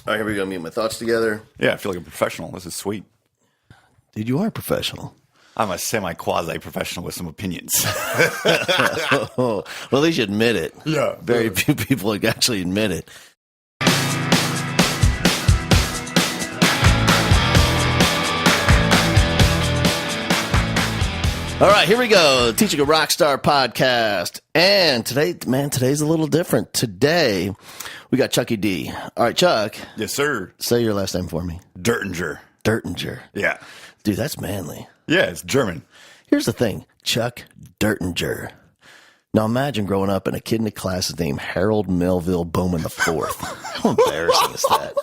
All right, here we go. Get my thoughts together. Yeah, I feel like a professional. This is sweet. Dude, you are a professional. I'm a semi-quasi-professional with some opinions. Well, at least you admit it. Yeah. Very few people actually admit it. All right, here we go. Teaching a Rockstar podcast. And today, man, today's a little different. Today, we got Chucky D. All right, Chuck. Yes, sir. Say your last name for me. Dertinger. Dertinger. Yeah. Dude, that's manly. Yeah, it's German. Here's the thing. Chuck Dertinger. Now imagine growing up and a kid in the class is named Harold Melville Bowman IV. How embarrassing is that?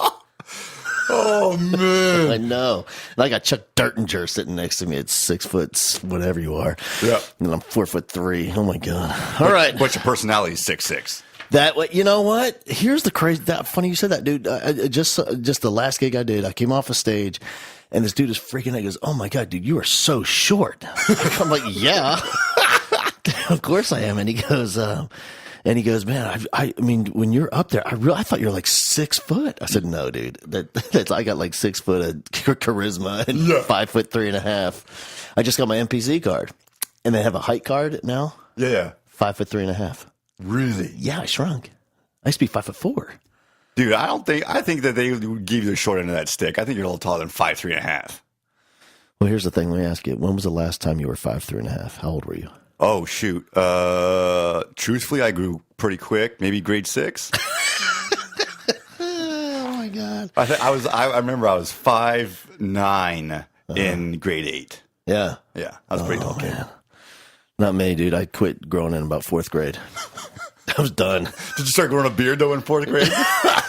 Oh, man. I know. And I got Chuck Dertinger sitting next to me at 6 foot, whatever you are. Yeah. And I'm 4'3". Oh my God. All right. But your personality is 6'6". That, you know what? Here's the crazy, funny you said that, dude. Just the last gig I did, I came off a stage and this dude is freaking out. He goes, "Oh my God, dude, you are so short." I'm like, yeah, of course I am. And he goes, "Man, I mean, when you're up there, I thought you were like 6 foot." I said, "No, dude, that's I got like 6 foot of charisma and 5'3.5". I just got my NPC card, and they have a height card now. Yeah. 5'3.5". Really? Yeah, I shrunk. I used to be 5'4". Dude, I think that they would give you the short end of that stick. I think you're a little taller than 5'3.5". Well, here's the thing. Let me ask you. When was the last time you were 5'3.5"? How old were you? Oh, shoot. Truthfully, I grew pretty quick, maybe grade 6. Oh my God. I remember I was 5'9" in grade 8. Yeah. Yeah, I was a pretty tall kid. Man. Not me, dude. I quit growing in about 4th grade. I was done. Did you start growing a beard, though, in 4th grade?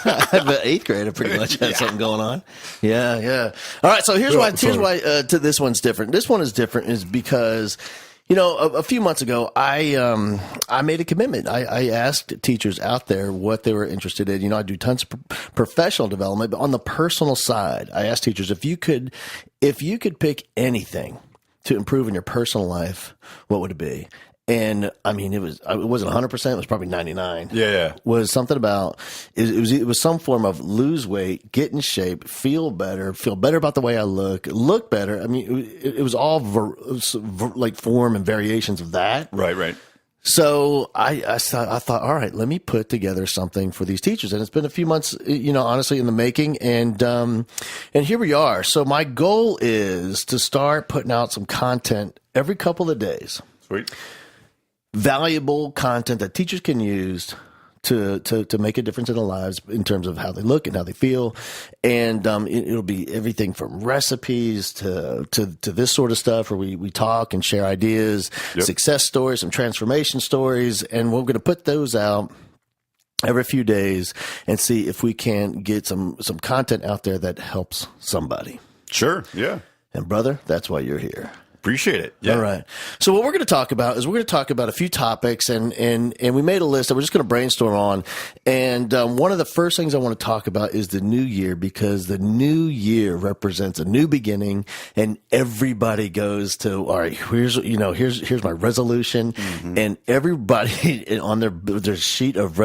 But 8th grade, I pretty much had something going on. Yeah. All right, so here's why to this one's different. This one is different is because, you know, a few months ago, I made a commitment. I asked teachers out there what they were interested in. You know, I do tons of professional development, but on the personal side, I asked teachers if you could pick anything to improve in your personal life, what would it be? And I mean, it wasn't 100%. It was probably 99. Yeah. Was something about it was some form of lose weight, get in shape, feel better about the way I look better. I mean, it was all like form and variations of that. Right. So I thought, all right, let me put together something for these teachers. And it's been a few months, you know, honestly, in the making. And here we are. So my goal is to start putting out some content every couple of days. Sweet. Valuable content that teachers can use to make a difference in their lives in terms of how they look and how they feel. And it'll be everything from recipes to this sort of stuff where we talk and share ideas, success stories, some transformation stories. And we're going to put those out every few days and see if we can get some content out there that helps somebody. Sure, yeah. And brother, that's why you're here. Appreciate it. Yeah. All right. So what we're going to talk about is a few topics, and we made a list that we're just going to brainstorm on. And one of the first things I want to talk about is the new year, because the new year represents a new beginning, and everybody goes to, all right, here's my resolution, and everybody on their sheet of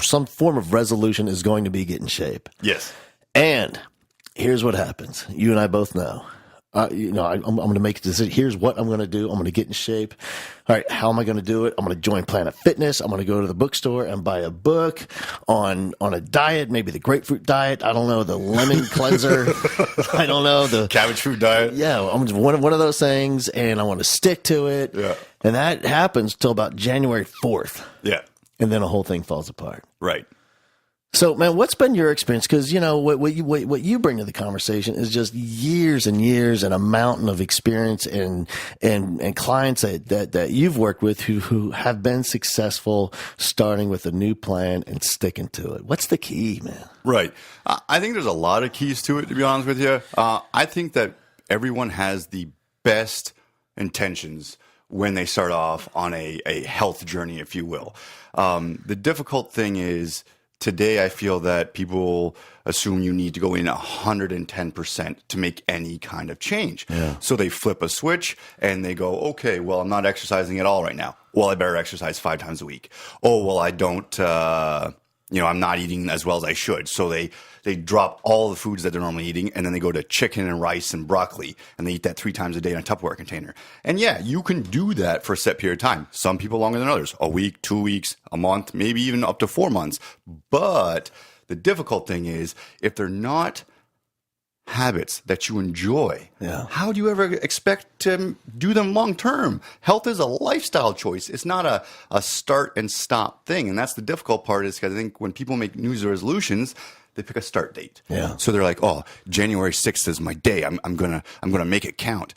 some form of resolution is going to be get in shape. Yes. And here's what happens. You and I both know. I'm going to make a decision. Here's what I'm going to do. I'm going to get in shape. All right. How am I going to do it? I'm going to join Planet Fitness. I'm going to go to the bookstore and buy a book on a diet, maybe the grapefruit diet. I don't know, the lemon cleanser. I don't know, the cabbage fruit diet. Yeah. I'm just one of those things, and I want to stick to it. Yeah. And that happens till about January 4th. Yeah. And then the whole thing falls apart. Right. So, man, what's been your experience? Because, you know, what you bring to the conversation is just years and years and a mountain of experience and clients that you've worked with who have been successful starting with a new plan and sticking to it. What's the key, man? Right. I think there's a lot of keys to it, to be honest with you. I think that everyone has the best intentions when they start off on a health journey, if you will. The difficult thing is, today, I feel that people assume you need to go in 110% to make any kind of change. Yeah. So they flip a switch and they go, okay, well, I'm not exercising at all right now. Well, I better exercise 5 times a week. Oh, well, I don't I'm not eating as well as I should. So they drop all the foods that they're normally eating, and then they go to chicken and rice and broccoli, and they eat that 3 times a day in a Tupperware container. And yeah, you can do that for a set period of time. Some people longer than others, a week, 2 weeks, a month, maybe even up to 4 months. But the difficult thing is if they're not habits that you enjoy, how do you ever expect to do them long term? Health is a lifestyle choice. It's not a start and stop thing. And that's the difficult part, is because I think when people make New Year's resolutions, they pick a start date. Yeah. So they're like, oh, January 6th is my day. I'm gonna make it count.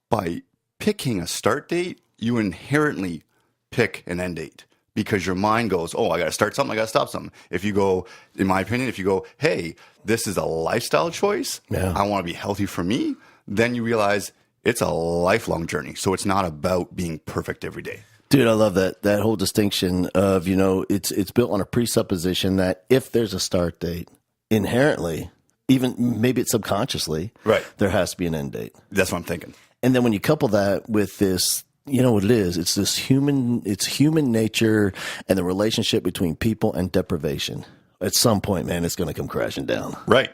By picking a start date, you inherently pick an end date. Because your mind goes, oh, I got to start something, I got to stop something. If you go, in my opinion, if you go, hey, this is a lifestyle choice, I want to be healthy for me, then you realize it's a lifelong journey. So it's not about being perfect every day. Dude, I love that whole distinction of, it's built on a presupposition that if there's a start date, inherently, even maybe it's subconsciously, right, there has to be an end date. That's what I'm thinking. And then when you couple that with this, you know what it is? It's human nature and the relationship between people and deprivation. At some point, man, it's going to come crashing down. Right.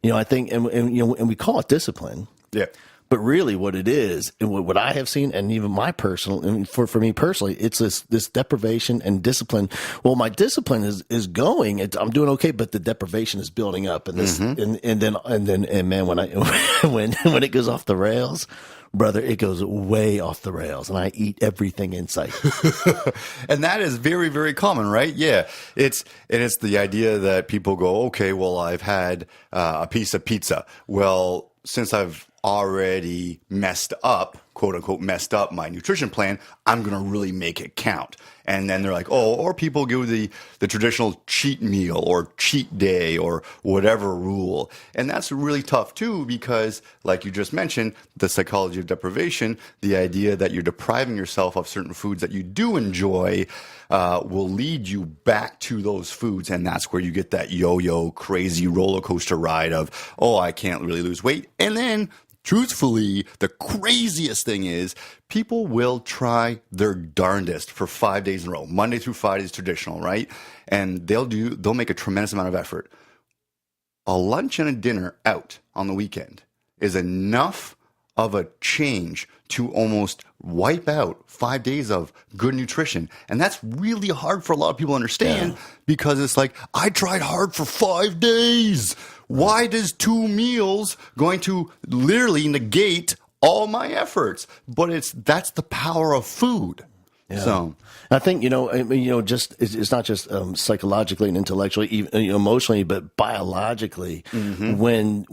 I think, and we call it discipline. Yeah. But really what it is, and what I have seen, and even my personal, and for me personally, it's this deprivation and discipline. Well, my discipline is going, I'm doing okay, but the deprivation is building up, and this, and man, when when it goes off the rails, brother, it goes way off the rails, and I eat everything in sight. And that is very, very common, right? Yeah. It's the idea that people go, okay, well, I've had a piece of pizza. Well, since I've already messed up, quote unquote, messed up my nutrition plan, I'm going to really make it count. And then they're like, oh, or people do the traditional cheat meal or cheat day or whatever rule. And that's really tough too, because like you just mentioned, the psychology of deprivation, the idea that you're depriving yourself of certain foods that you do enjoy, will lead you back to those foods. And that's where you get that yo-yo crazy roller coaster ride of, oh, I can't really lose weight. And then truthfully, the craziest thing is people will try their darndest for 5 days in a row. Monday through Friday is traditional, right? And they'll make a tremendous amount of effort. A lunch and a dinner out on the weekend is enough of a change to almost wipe out 5 days of good nutrition. And that's really hard for a lot of people to understand, because it's like, I tried hard for 5 days. Why does 2 meals going to literally negate all my efforts? But that's the power of food. Yeah. So I think, just it's not just psychologically and intellectually, even, emotionally, but biologically. When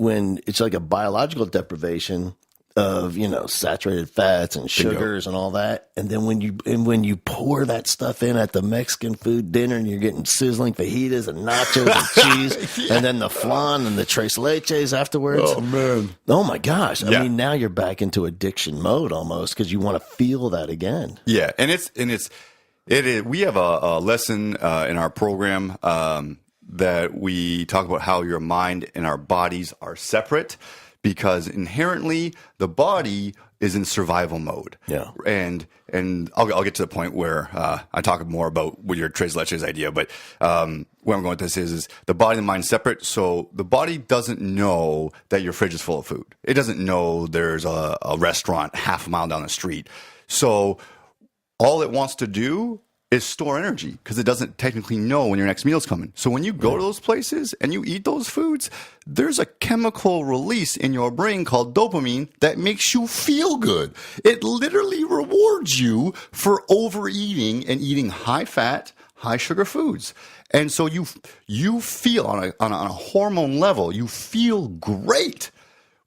it's like a biological deprivation of saturated fats and sugars and all that, and then when you pour that stuff in at the Mexican food dinner, and you're getting sizzling fajitas and nachos and cheese, and then the flan and the tres leches afterwards. Oh man! Oh my gosh! I mean, now you're back into addiction mode almost, because you want to feel that again. Yeah, and it is. We have a lesson in our program that we talk about how your mind and our bodies are separate. Because inherently the body is in survival mode. Yeah. And I'll get to the point where I talk more about with your tres leches idea, but where I'm going with this is the body and the mind separate. So the body doesn't know that your fridge is full of food. It doesn't know there's a restaurant half a mile down the street. So all it wants to do is store energy, because it doesn't technically know when your next meal's coming. So when you go to those places and you eat those foods, there's a chemical release in your brain called dopamine that makes you feel good. It literally rewards you for overeating and eating high fat, high sugar foods. And so you feel on a hormone level, you feel great.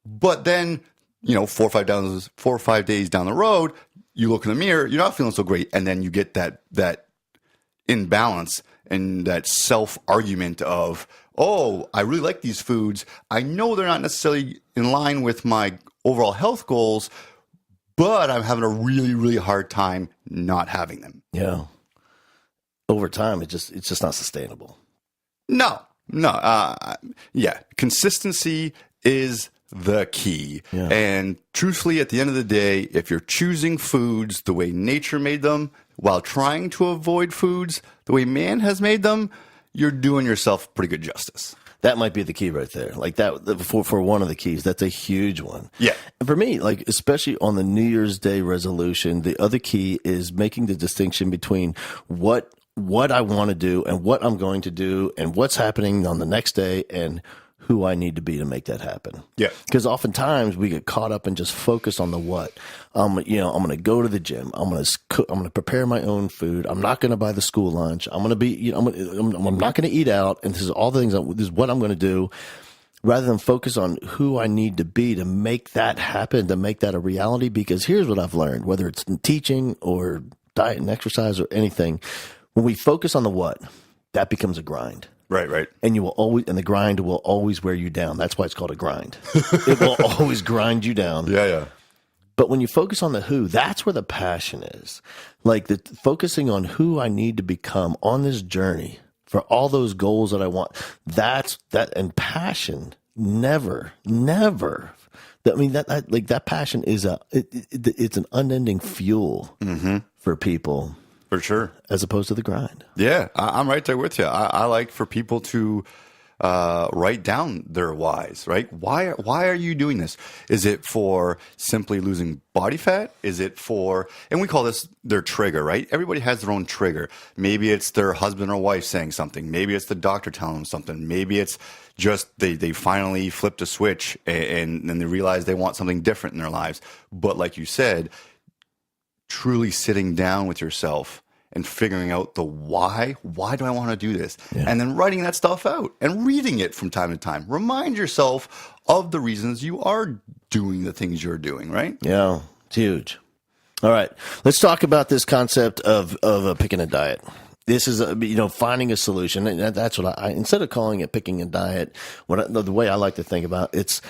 But then, 4 or 5 days down the road, you look in the mirror, you're not feeling so great, and then you get that imbalance and that self-argument of, oh, I really like these foods. I know they're not necessarily in line with my overall health goals, but I'm having a really, really hard time not having them. Yeah. Over time, it's just not sustainable. No. Yeah. Consistency is the key. Yeah. And truthfully, at the end of the day, if you're choosing foods the way nature made them while trying to avoid foods the way man has made them, you're doing yourself pretty good justice. That might be the key right there. Like that for one of the keys. That's a huge one. Yeah. And for me, like especially on the New Year's Day resolution, the other key is making the distinction between what I want to do and what I'm going to do and what's happening on the next day and who I need to be to make that happen. Yeah. Because oftentimes we get caught up and just focus on the what. I'm going to go to the gym. I'm going to cook. I'm going to prepare my own food. I'm not going to buy the school lunch. I'm going to be, I'm not going to eat out. And this is all the things, this is what I'm going to do, rather than focus on who I need to be to make that happen, to make that a reality. Because here's what I've learned, whether it's in teaching or diet and exercise or anything, when we focus on the what, that becomes a grind. Right. And the grind will always wear you down. That's why it's called a grind. It will always grind you down. Yeah. But when you focus on the who, that's where the passion is. Like focusing on who I need to become on this journey for all those goals that I want. And passion never. That passion is it's an unending fuel for people. For sure. As opposed to the grind. Yeah, I'm right there with you. I like for people to write down their whys, right? Why are you doing this? Is it for simply losing body fat? Is it for, and we call this their trigger, right? Everybody has their own trigger. Maybe it's their husband or wife saying something. Maybe it's the doctor telling them something. Maybe it's just they finally flipped a switch and then they realize they want something different in their lives. But like you said, truly sitting down with yourself and figuring out the why do I want to do this? Yeah. And then writing that stuff out and reading it from time to time. Remind yourself of the reasons you are doing the things you're doing, right? Yeah, it's huge. All right, let's talk about this concept of picking a diet. This is finding a solution, and that's what I instead of calling it picking a diet, the way I like to think about it's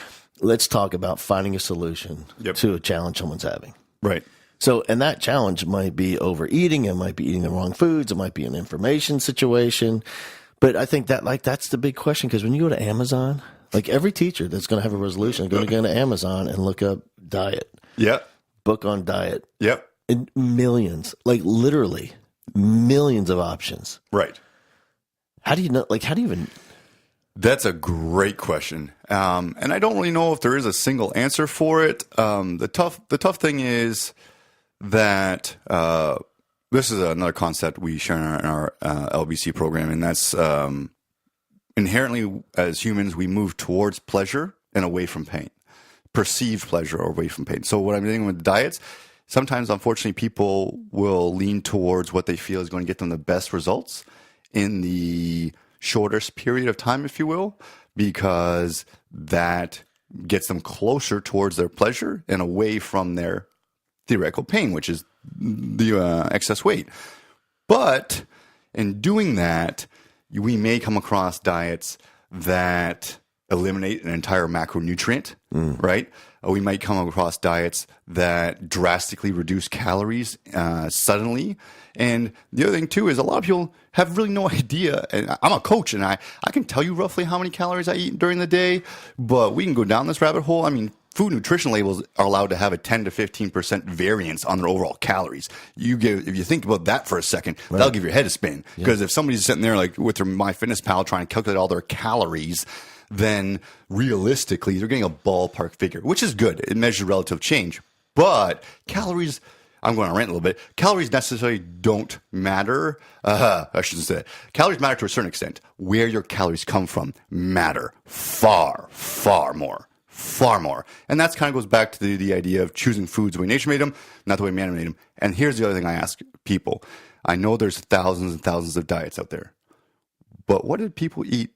let's talk about finding a solution to a challenge someone's having. Right. So, and that challenge might be overeating. It might be eating the wrong foods. It might be an information situation. But I think that's the big question. Because when you go to Amazon, like every teacher that's going to have a resolution is going to go to Amazon and look up diet. Yeah. Book on diet. Yep. And millions, like literally millions of options. Right. How do you know? Like, how do you even? That's a great question. And I don't really know if there is a single answer for it. The tough thing is that this is another concept we share in our LBC program, and that's inherently as humans we move towards pleasure and away from pain, perceived pleasure or away from pain. So what I'm doing with diets, sometimes unfortunately people will lean towards what they feel is going to get them the best results in the shortest period of time, if you will, because that gets them closer towards their pleasure and away from their theoretical pain, which is the excess weight. But in doing that, we may come across diets that eliminate an entire macronutrient, right? We might come across diets that drastically reduce calories suddenly. And the other thing, too, is a lot of people have really no idea. And I'm a coach, and I can tell you roughly how many calories I eat during the day, but we can go down this rabbit hole. I mean, food nutrition labels are allowed to have a 10 to 15% variance on their overall calories. If you think about that for a second, that'll give your head a spin. Because if somebody's sitting there like with their MyFitnessPal trying to calculate all their calories, then realistically they're getting a ballpark figure, which is good. It measures relative change. But calories, I'm going to rant a little bit. Calories necessarily don't matter. I shouldn't say that. Calories matter to a certain extent. Where your calories come from matter far, far more. Far more. And that kind of goes back to the idea of choosing foods the way nature made them, not the way man made them. And here's the other thing I ask people. I know there's thousands and thousands of diets out there, but what did people eat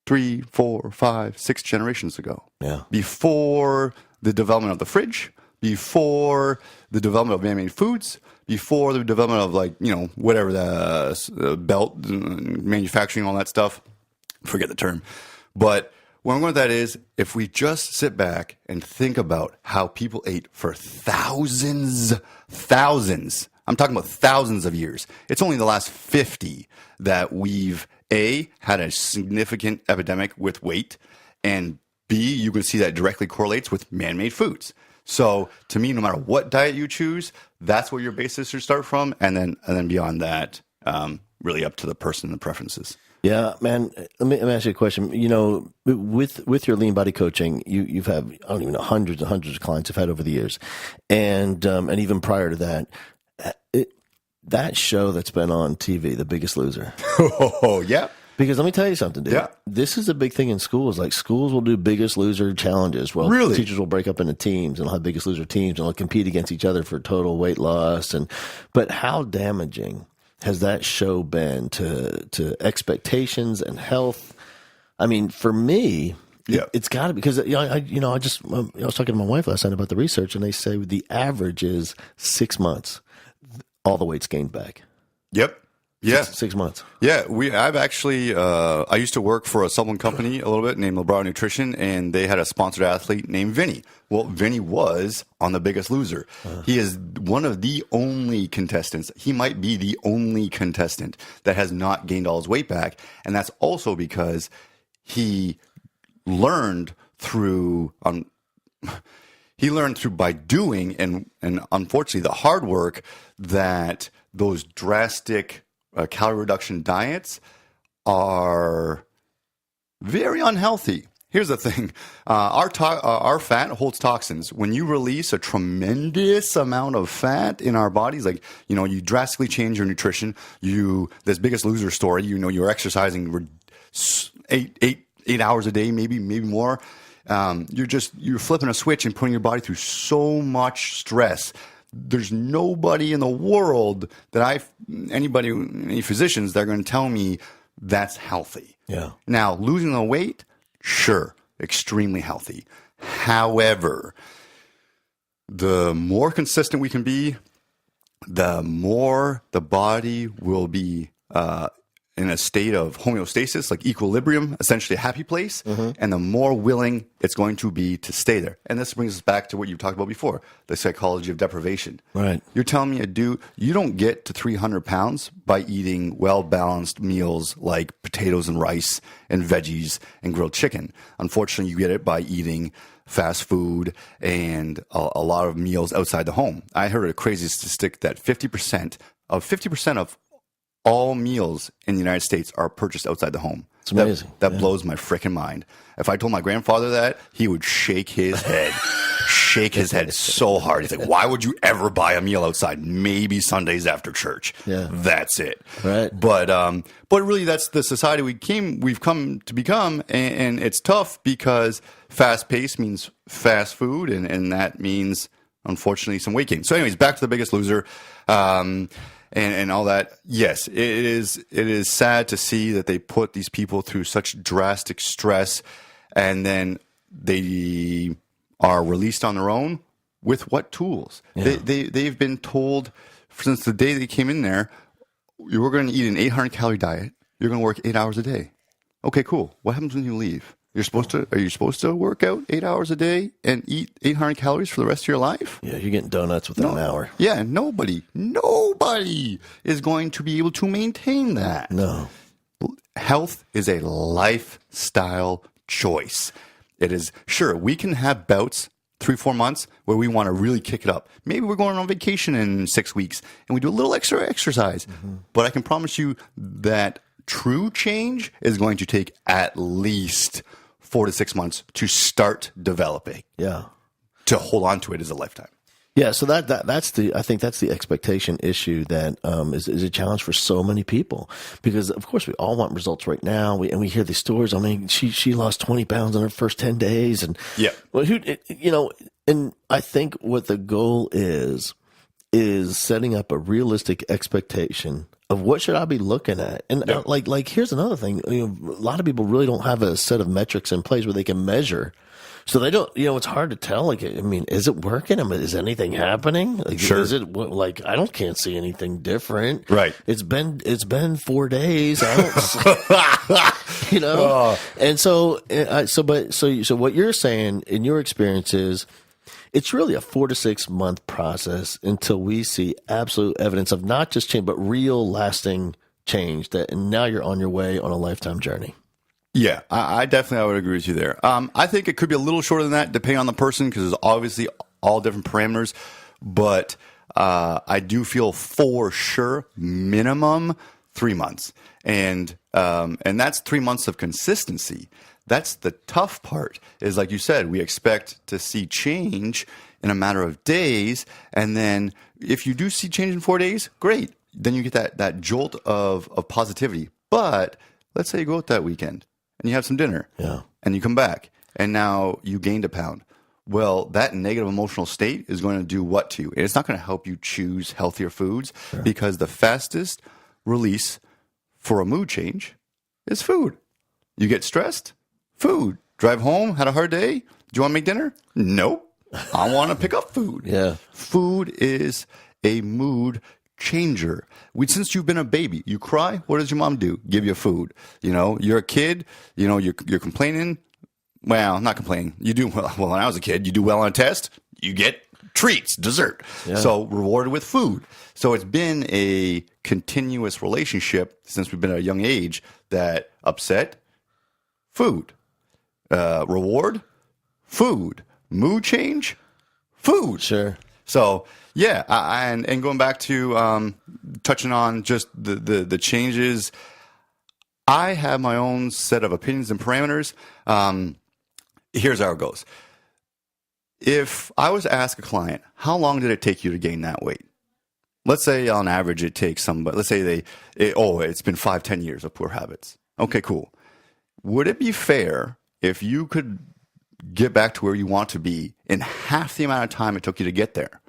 3, 4, 5, 6 generations ago? Yeah. Before the development of the fridge, before the development of man-made foods, before the development of whatever the belt manufacturing, all that stuff. Forget the term. But what I'm going with that is, if we just sit back and think about how people ate for thousands, I'm talking about thousands of years. It's only the last 50 that we've, A, had a significant epidemic with weight, and B, you can see that directly correlates with man-made foods. So to me, no matter what diet you choose, that's where your basis should start from, and then beyond that, really up to the person and the preferences. Yeah, man. Let me ask you a question. You know, with your lean body coaching, you've had, I don't even know, hundreds and hundreds of clients I've had over the years, and even prior to that, that show that's been on TV, The Biggest Loser. Oh, yeah. Because let me tell you something, dude. Yeah. This is a big thing in schools. Like schools will do Biggest Loser challenges. Well, Really? teachers will break up into teams and they'll have Biggest Loser teams and they'll compete against each other for total weight loss. But how damaging has that show been to expectations and health? I mean, for me, Yeah. it's got to be, because I was talking to my wife last night about the research, and they say the average is 6 months, all the weight's gained back. Yep. Yeah. 6 months. Yeah, I've actually, I used to work for a supplement company a little bit named LeBron Nutrition, and they had a sponsored athlete named Vinny. Well, Vinny was on The Biggest Loser. He is one of the only contestants. He might be the only contestant that has not gained all his weight back. And that's also because he learned through, by doing and unfortunately the hard work, that those drastic calorie reduction diets are very unhealthy. Here's the thing. Our fat holds toxins. When you release a tremendous amount of fat in our bodies, like, you drastically change your nutrition, this Biggest Loser story, you're exercising 8 hours a day, maybe more. You're flipping a switch and putting your body through so much stress. There's nobody in the world any physicians that are going to tell me that's healthy. Yeah. Now, losing the weight, sure, extremely healthy. However, the more consistent we can be, the more the body will be in a state of homeostasis, like equilibrium, essentially a happy place, and the more willing it's going to be to stay there. And this brings us back to what you talked about before, the psychology of deprivation. Right. You're telling me, you don't get to 300 pounds by eating well-balanced meals like potatoes and rice and veggies and grilled chicken. Unfortunately, you get it by eating fast food and a lot of meals outside the home. I heard a crazy statistic that 50% of all meals in the United States are purchased outside the home. It's amazing. That blows my freaking mind. If I told my grandfather that, he would shake his head. Shake his head so hard. He's like, why would you ever buy a meal outside? Maybe Sundays after church. Yeah. That's it. Right. But really, that's the society we've come to become. And it's tough because fast pace means fast food. And that means, unfortunately, some weight gain. So anyways, back to The Biggest Loser. And all that. Yes, it is sad to see that they put these people through such drastic stress, and then they are released on their own with what tools? Yeah. They've been told since the day they came in there, you're going to eat an 800 calorie diet. You're going to work 8 hours a day. Okay, cool. What happens when you leave? Are you supposed to work out 8 hours a day and eat 800 calories for the rest of your life? Yeah, you're getting donuts within an hour. Yeah, nobody is going to be able to maintain that. No. Health is a lifestyle choice. It is, sure, we can have bouts 3-4 months where we want to really kick it up. Maybe we're going on vacation in 6 weeks and we do a little extra exercise. Mm-hmm. But I can promise you that true change is going to take at least 4 to 6 months to start developing. Yeah. To hold on to it as a lifetime. Yeah, so I think that's the expectation issue that is a challenge for so many people, because of course we all want results right now. We hear these stories. I mean, she lost 20 pounds in her first 10 days, and and I think what the goal is setting up a realistic expectation of what should I be looking at. And like here's another thing. A lot of people really don't have a set of metrics in place where they can measure. So they don't, it's hard to tell. Like, I mean, is it working? I mean, is anything happening? Like, sure. Is it like, can't see anything different. Right. It's been 4 days. I don't, And so what you're saying in your experience is it's really a 4 to 6 month process until we see absolute evidence of not just change, but real lasting change and now you're on your way on a lifetime journey. Yeah, I would agree with you there. I think it could be a little shorter than that, depending on the person, because there's obviously all different parameters. But I do feel for sure minimum 3 months. And And that's 3 months of consistency. That's the tough part, is like you said, we expect to see change in a matter of days. And then if you do see change in 4 days, great. Then you get that jolt of positivity. But let's say you go out that weekend and you have some dinner and you come back and now you gained a pound. Well, that negative emotional state is going to do what to you? And it's not going to help you choose healthier foods because the fastest release for a mood change is food. You get stressed? Food. Drive home? Had a hard day? Do you want to make dinner? Nope. I want to pick up food. Yeah. Food is a mood changer. Since you've been a baby, you cry, what does your mom do? Give you food. You're a kid, you're complaining. Well, not complaining. You do well. Well, when I was a kid, you do well on a test, you get treats, dessert. Yeah. So rewarded with food. So it's been a continuous relationship since we've been at a young age that upset, food. Reward, food. Mood change, food. Sure. So yeah, and going back to touching on just the changes, I have my own set of opinions and parameters. Here's how it goes. If I was to ask a client, how long did it take you to gain that weight? Let's say on average it takes somebody, let's say it's been 5-10 years of poor habits. Okay, cool. Would it be fair if you could get back to where you want to be in half the amount of time it took you to get there?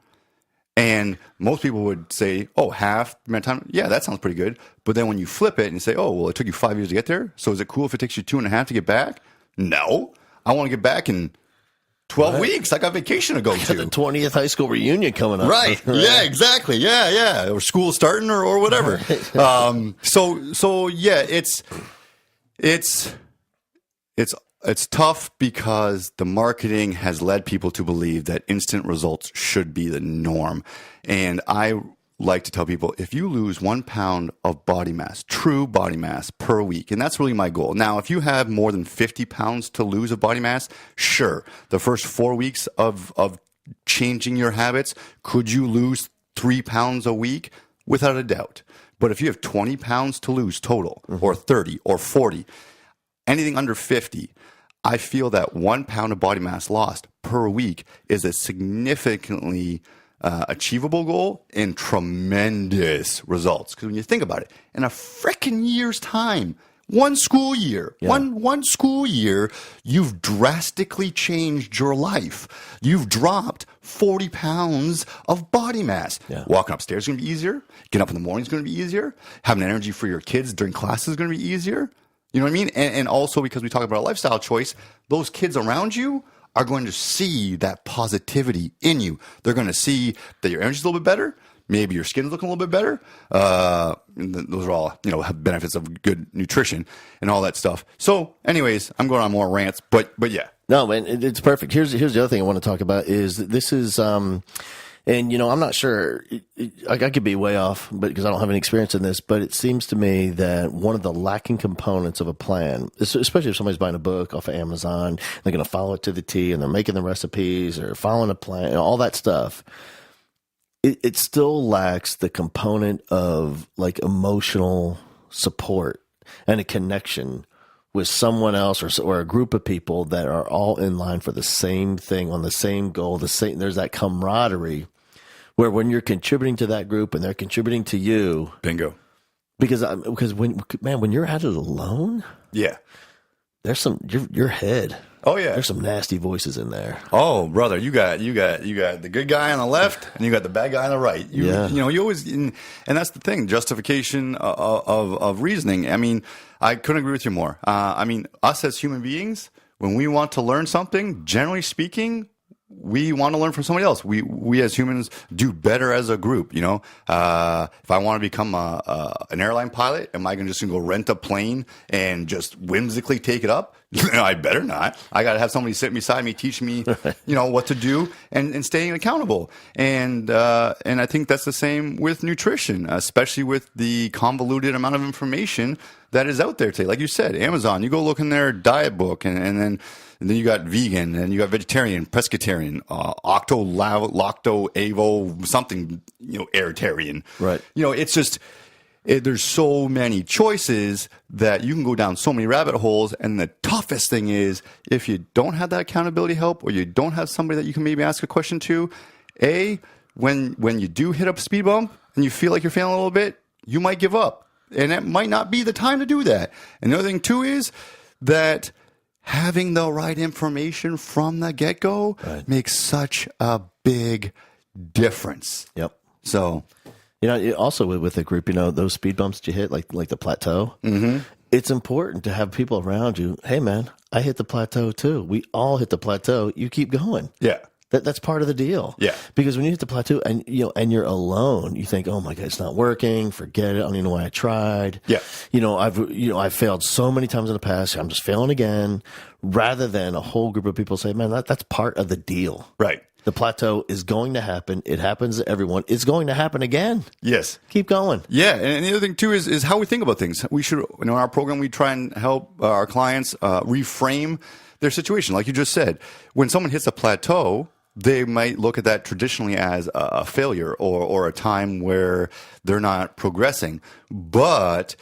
And most people would say, half the amount of time? Yeah, that sounds pretty good. But then when you flip it and you say, it took you 5 years to get there, so is it cool if it takes you 2.5 to get back? No. I want to get back in 12 weeks. I got vacation to go to. The 20th high school reunion coming up. Right. Yeah, exactly. Yeah. Or school starting or whatever. So yeah, it's tough because the marketing has led people to believe that instant results should be the norm. And I like to tell people, if you lose 1 pound of body mass, true body mass per week, and that's really my goal. Now, if you have more than 50 pounds to lose of body mass, sure. The first 4 weeks of changing your habits, could you lose 3 pounds a week? Without a doubt. But if you have 20 pounds to lose total, or 30 or 40, anything under 50, I feel that 1 pound of body mass lost per week is a significantly achievable goal and tremendous results. Because when you think about it, in a frickin' year's time, one school year, one school year, you've drastically changed your life. You've dropped 40 pounds of body mass. Yeah. Walking upstairs is going to be easier. Getting up in the morning is going to be easier. Having energy for your kids during classes is going to be easier. You know what I mean? And also because we talk about a lifestyle choice, those kids around you are going to see that positivity in you. They're going to see that your energy's a little bit better. Maybe your skin's looking a little bit better. Those are all, have benefits of good nutrition and all that stuff. So anyways, I'm going on more rants, but yeah. No, man, it's perfect. Here's the other thing I want to talk about is this is, and, I'm not sure, I could be way off, but because I don't have any experience in this, but it seems to me that one of the lacking components of a plan, especially if somebody's buying a book off of Amazon, they're going to follow it to the T and they're making the recipes or following a plan, all that stuff. It still lacks the component of like emotional support and a connection with someone else or a group of people that are all in line for the same thing, on the same goal, there's that camaraderie where when you're contributing to that group and they're contributing to you. Bingo. Because when you're at it alone. Yeah. There's your head. Oh yeah. There's some nasty voices in there. Oh, brother, you got the good guy on the left and you got the bad guy on the right. You always, and that's the thing, justification of reasoning. I mean, I couldn't agree with you more. Us as human beings, when we want to learn something, generally speaking, we want to learn from somebody else. We as humans do better as a group. If I want to become an airline pilot, am I just going to go rent a plane and just whimsically take it up? I better not. I got to have somebody sit beside me, teach me, what to do, and staying accountable. And I think that's the same with nutrition, especially with the convoluted amount of information that is out there today. Like you said, Amazon. You go look in their diet book, and then you got vegan, and you got vegetarian, pescatarian, lacto, avo, something, airtarian. Right. It's just, there's so many choices that you can go down so many rabbit holes. And the toughest thing is if you don't have that accountability help, or you don't have somebody that you can maybe ask a question to, when you do hit up a speed bump and you feel like you're failing a little bit, you might give up. And it might not be the time to do that. And the other thing too is that having the right information from the get-go makes such a big difference. Yep. So, also with a group, those speed bumps that you hit, like the plateau, it's important to have people around you. Hey, man, I hit the plateau too. We all hit the plateau. You keep going. Yeah. That's part of the deal. Yeah. Because when you hit the plateau and you're alone, you think, oh my God, it's not working. Forget it. I don't even know why I tried. Yeah. I've failed so many times in the past. I'm just failing again, rather than a whole group of people say, man, that's part of the deal. Right. The plateau is going to happen. It happens to everyone. It's going to happen again. Yes. Keep going. Yeah. And the other thing too is how we think about things. We should, in our program, we try and help our clients reframe their situation. Like you just said, when someone hits a plateau, they might look at that traditionally as a failure or a time where they're not progressing. But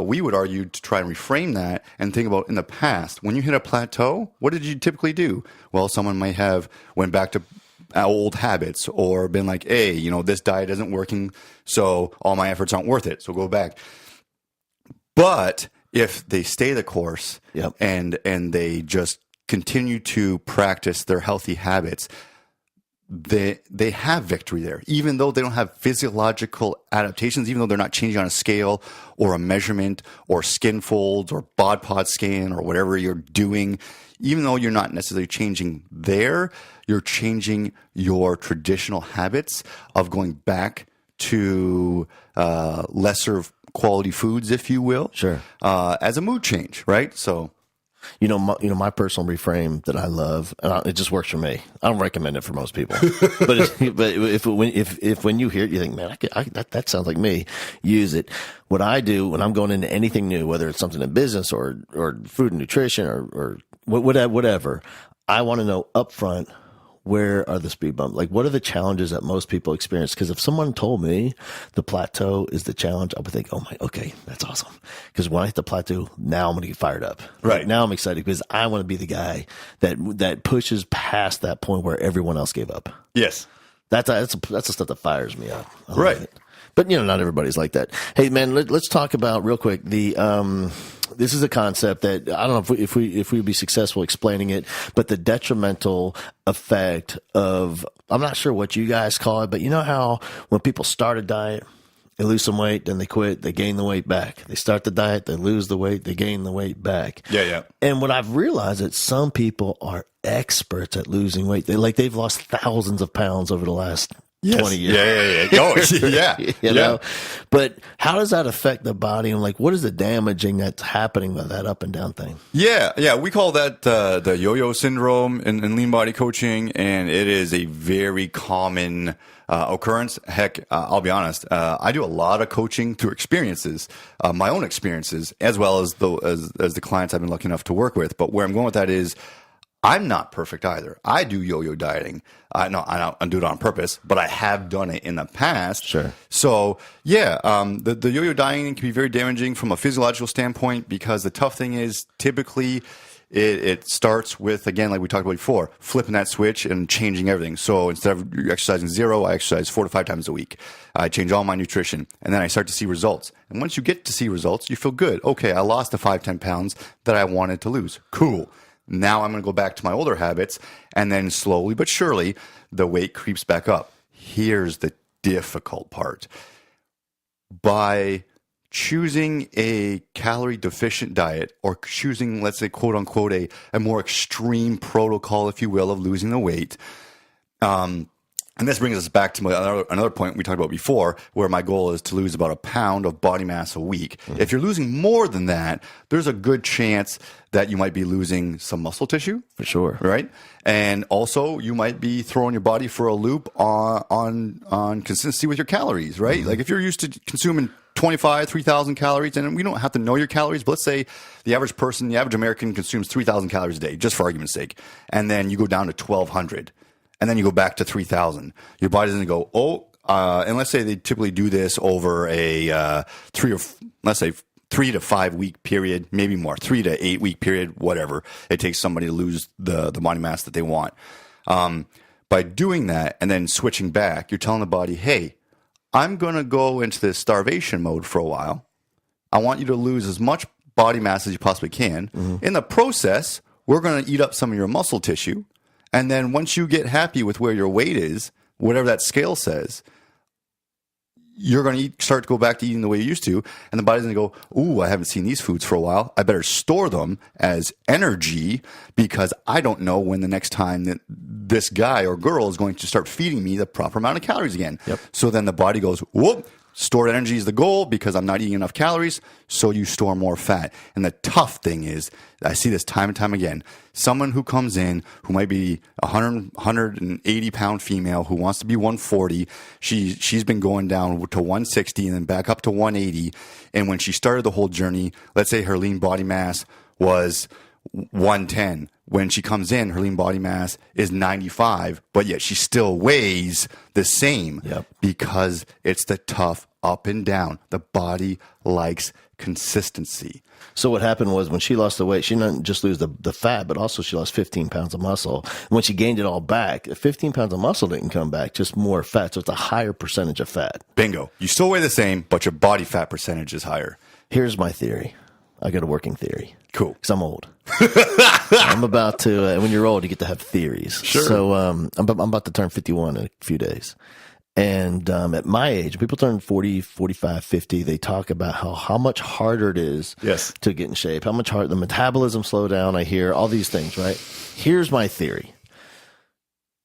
we would argue to try and reframe that and think about in the past, when you hit a plateau, what did you typically do? Well, someone might have went back to old habits or been like, hey, this diet isn't working, so all my efforts aren't worth it, so go back. But if they stay the course and they just continue to practice their healthy habits, they have victory there, even though they don't have physiological adaptations, even though they're not changing on a scale or a measurement or skin folds or bod pod scan or whatever you're doing. Even though you're not necessarily changing there, you're changing your traditional habits of going back to lesser quality foods, if you will, as a mood change, right? So. My personal reframe that I love, and it just works for me. I don't recommend it for most people, but if when you hear it, you think, man, that sounds like me. Use it. What I do when I'm going into anything new, whether it's something in business or food and nutrition or whatever, I want to know upfront, where are the speed bumps? Like, what are the challenges that most people experience? Because if someone told me the plateau is the challenge, I would think, okay, that's awesome. Because when I hit the plateau, now I'm going to get fired up. Right. Now I'm excited because I want to be the guy that pushes past that point where everyone else gave up. Yes. That's the stuff that fires me up. Right. But not everybody's like that. Hey man, let's talk about real quick this is a concept that I don't know if we'd be successful explaining it, but the detrimental effect of, I'm not sure what you guys call it, but you know how when people start a diet, they lose some weight, then they quit, they gain the weight back. They start the diet, they lose the weight, they gain the weight back. Yeah. And what I've realized is some people are experts at losing weight. They've lost thousands of pounds over the last 20 years. Yeah. Yeah. But how does that affect the body? And what is the damaging that's happening with that up and down thing? Yeah. We call that the Yoyo Syndrome in lean body coaching, and it is a very common occurrence. Heck, I'll be honest. I do a lot of coaching through experiences, my own experiences, as well as the clients I've been lucky enough to work with. But where I'm going with that is, I'm not perfect either. I do yo-yo dieting. I do it on purpose, but I have done it in the past. Sure. So the yo-yo dieting can be very damaging from a physiological standpoint, because the tough thing is typically it starts with, again, like we talked about before, flipping that switch and changing everything. So instead of exercising 0, I exercise 4 to 5 times a week. I change all my nutrition, and then I start to see results. And once you get to see results, you feel good. Okay, I lost the 5-10 pounds that I wanted to lose. Cool. Now I'm going to go back to my older habits, and then slowly but surely the weight creeps back up. Here's the difficult part. By choosing a calorie deficient diet, or choosing, let's say, quote unquote, a more extreme protocol, if you will, of losing the weight, and this brings us back to another point we talked about before, where my goal is to lose about 1 pound of body mass a week. Mm-hmm. If you're losing more than that, there's a good chance that you might be losing some muscle tissue. For sure. Right? And also, you might be throwing your body for a loop on consistency with your calories, right? Mm-hmm. Like if you're used to consuming 3,000 calories, and we don't have to know your calories, but let's say the average American consumes 3,000 calories a day, just for argument's sake, and then you go down to 1,200. And then you go back to 3,000. Your body doesn't go, oh, and let's say they typically do this over a 3 to 5 week period, maybe more, 3 to 8 week period, whatever it takes somebody to lose the body mass that they want. By doing that and then switching back, you're telling the body, hey, I'm going to go into this starvation mode for a while. I want you to lose as much body mass as you possibly can. In the process, we're going to eat up some of your muscle tissue. And then once you get happy with where your weight is, whatever that scale says, you're going to start to go back to eating the way you used to. And the body's going to go, ooh, I haven't seen these foods for a while. I better store them as energy because I don't know when the next time that this guy or girl is going to start feeding me the proper amount of calories again. So then the body goes, whoop, stored energy is the goal because I'm not eating enough calories. So you store more fat. And the tough thing is, I see this time and time again. Someone who comes in who might be 180 pound female who wants to be 140. She's been going down to 160 and then back up to 180. And when she started the whole journey, let's say her lean body mass was 110. When she comes in, her lean body mass is 95, but yet she still weighs the same because it's the tough up and down. The body likes consistency. So what happened was when she lost the weight, she didn't just lose the fat, but also she lost 15 pounds of muscle. When she gained it all back, 15 pounds of muscle didn't come back, just more fat. So it's a higher percentage of fat. Bingo. You still weigh the same, but your body fat percentage is higher. Here's my theory. I got a working theory. Cool. Because I'm old. I'm about to, when you're old, you get to have theories. Sure. So I'm about to turn 51 in a few days. And at my age, people turn 40, 45, 50. They talk about how much harder it is to get in shape, how much harder the metabolism slow down. I hear all these things, right? Here's my theory.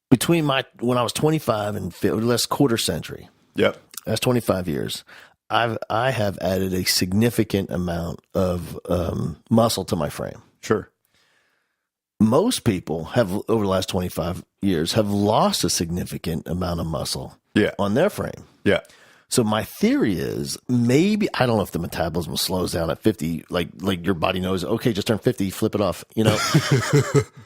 When I was 25 and last quarter century, that's 25 years. I have added a significant amount of muscle to my frame. Sure. Most people have, over the last 25 years, have lost a significant amount of muscle on their frame. Yeah. So my theory is maybe, I don't know if the metabolism slows down at 50, like your body knows, okay, just turn 50, flip it off,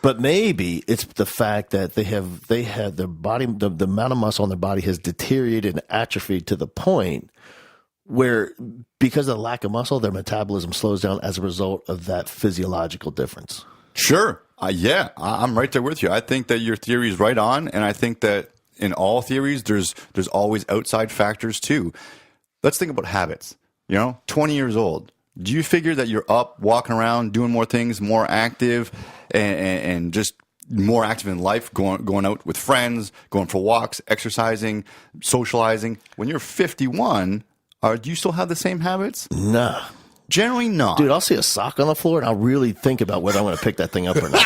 but maybe it's the fact that they have their body, the amount of muscle on their body has deteriorated and atrophied to the point where, because of the lack of muscle, their metabolism slows down as a result of that physiological difference. Sure. I'm right there with you. I think that your theory is right on, and I think that in all theories, there's always outside factors too. Let's think about habits. 20 years old. Do you figure that you're up, walking around, doing more things, more active, and just more active in life, going out with friends, going for walks, exercising, socializing? When you're 51, do you still have the same habits? Nah. Generally not. Dude, I'll see a sock on the floor and I'll really think about whether I'm going to pick that thing up or not.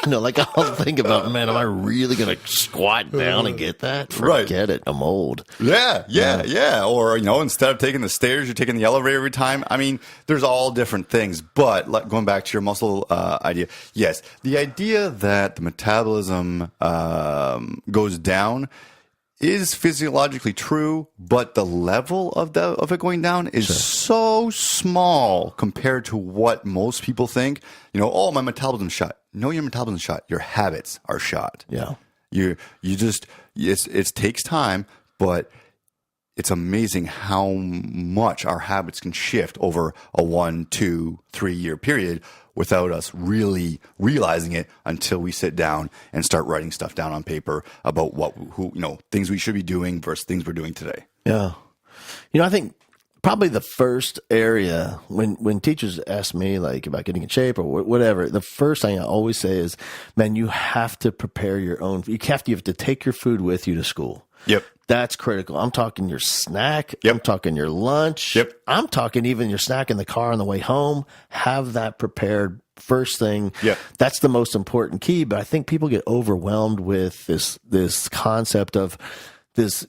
I'll think about, man, am I really going to squat down and get that? Forget it. I'm old. Yeah. Or, instead of taking the stairs, you're taking the elevator every time. I mean, there's all different things. But going back to your muscle idea, yes, the idea that the metabolism goes down is physiologically true, but the level of it going down is so small compared to what most people think. Oh, my metabolism's shot. No, your metabolism's shot. Your habits are shot. Yeah. You just, it takes time, but it's amazing how much our habits can shift over a 1, 2, 3 year period without us really realizing it until we sit down and start writing stuff down on paper about things we should be doing versus things we're doing today. Yeah. I think probably the first area when teachers ask me about getting in shape or whatever, the first thing I always say is, man, you have to prepare your own. You have to take your food with you to school. Yep. That's critical. I'm talking your snack. Yep. I'm talking your lunch. Yep. I'm talking even your snack in the car on the way home. Have that prepared first thing. Yep. That's the most important key. But I think people get overwhelmed with this concept of this,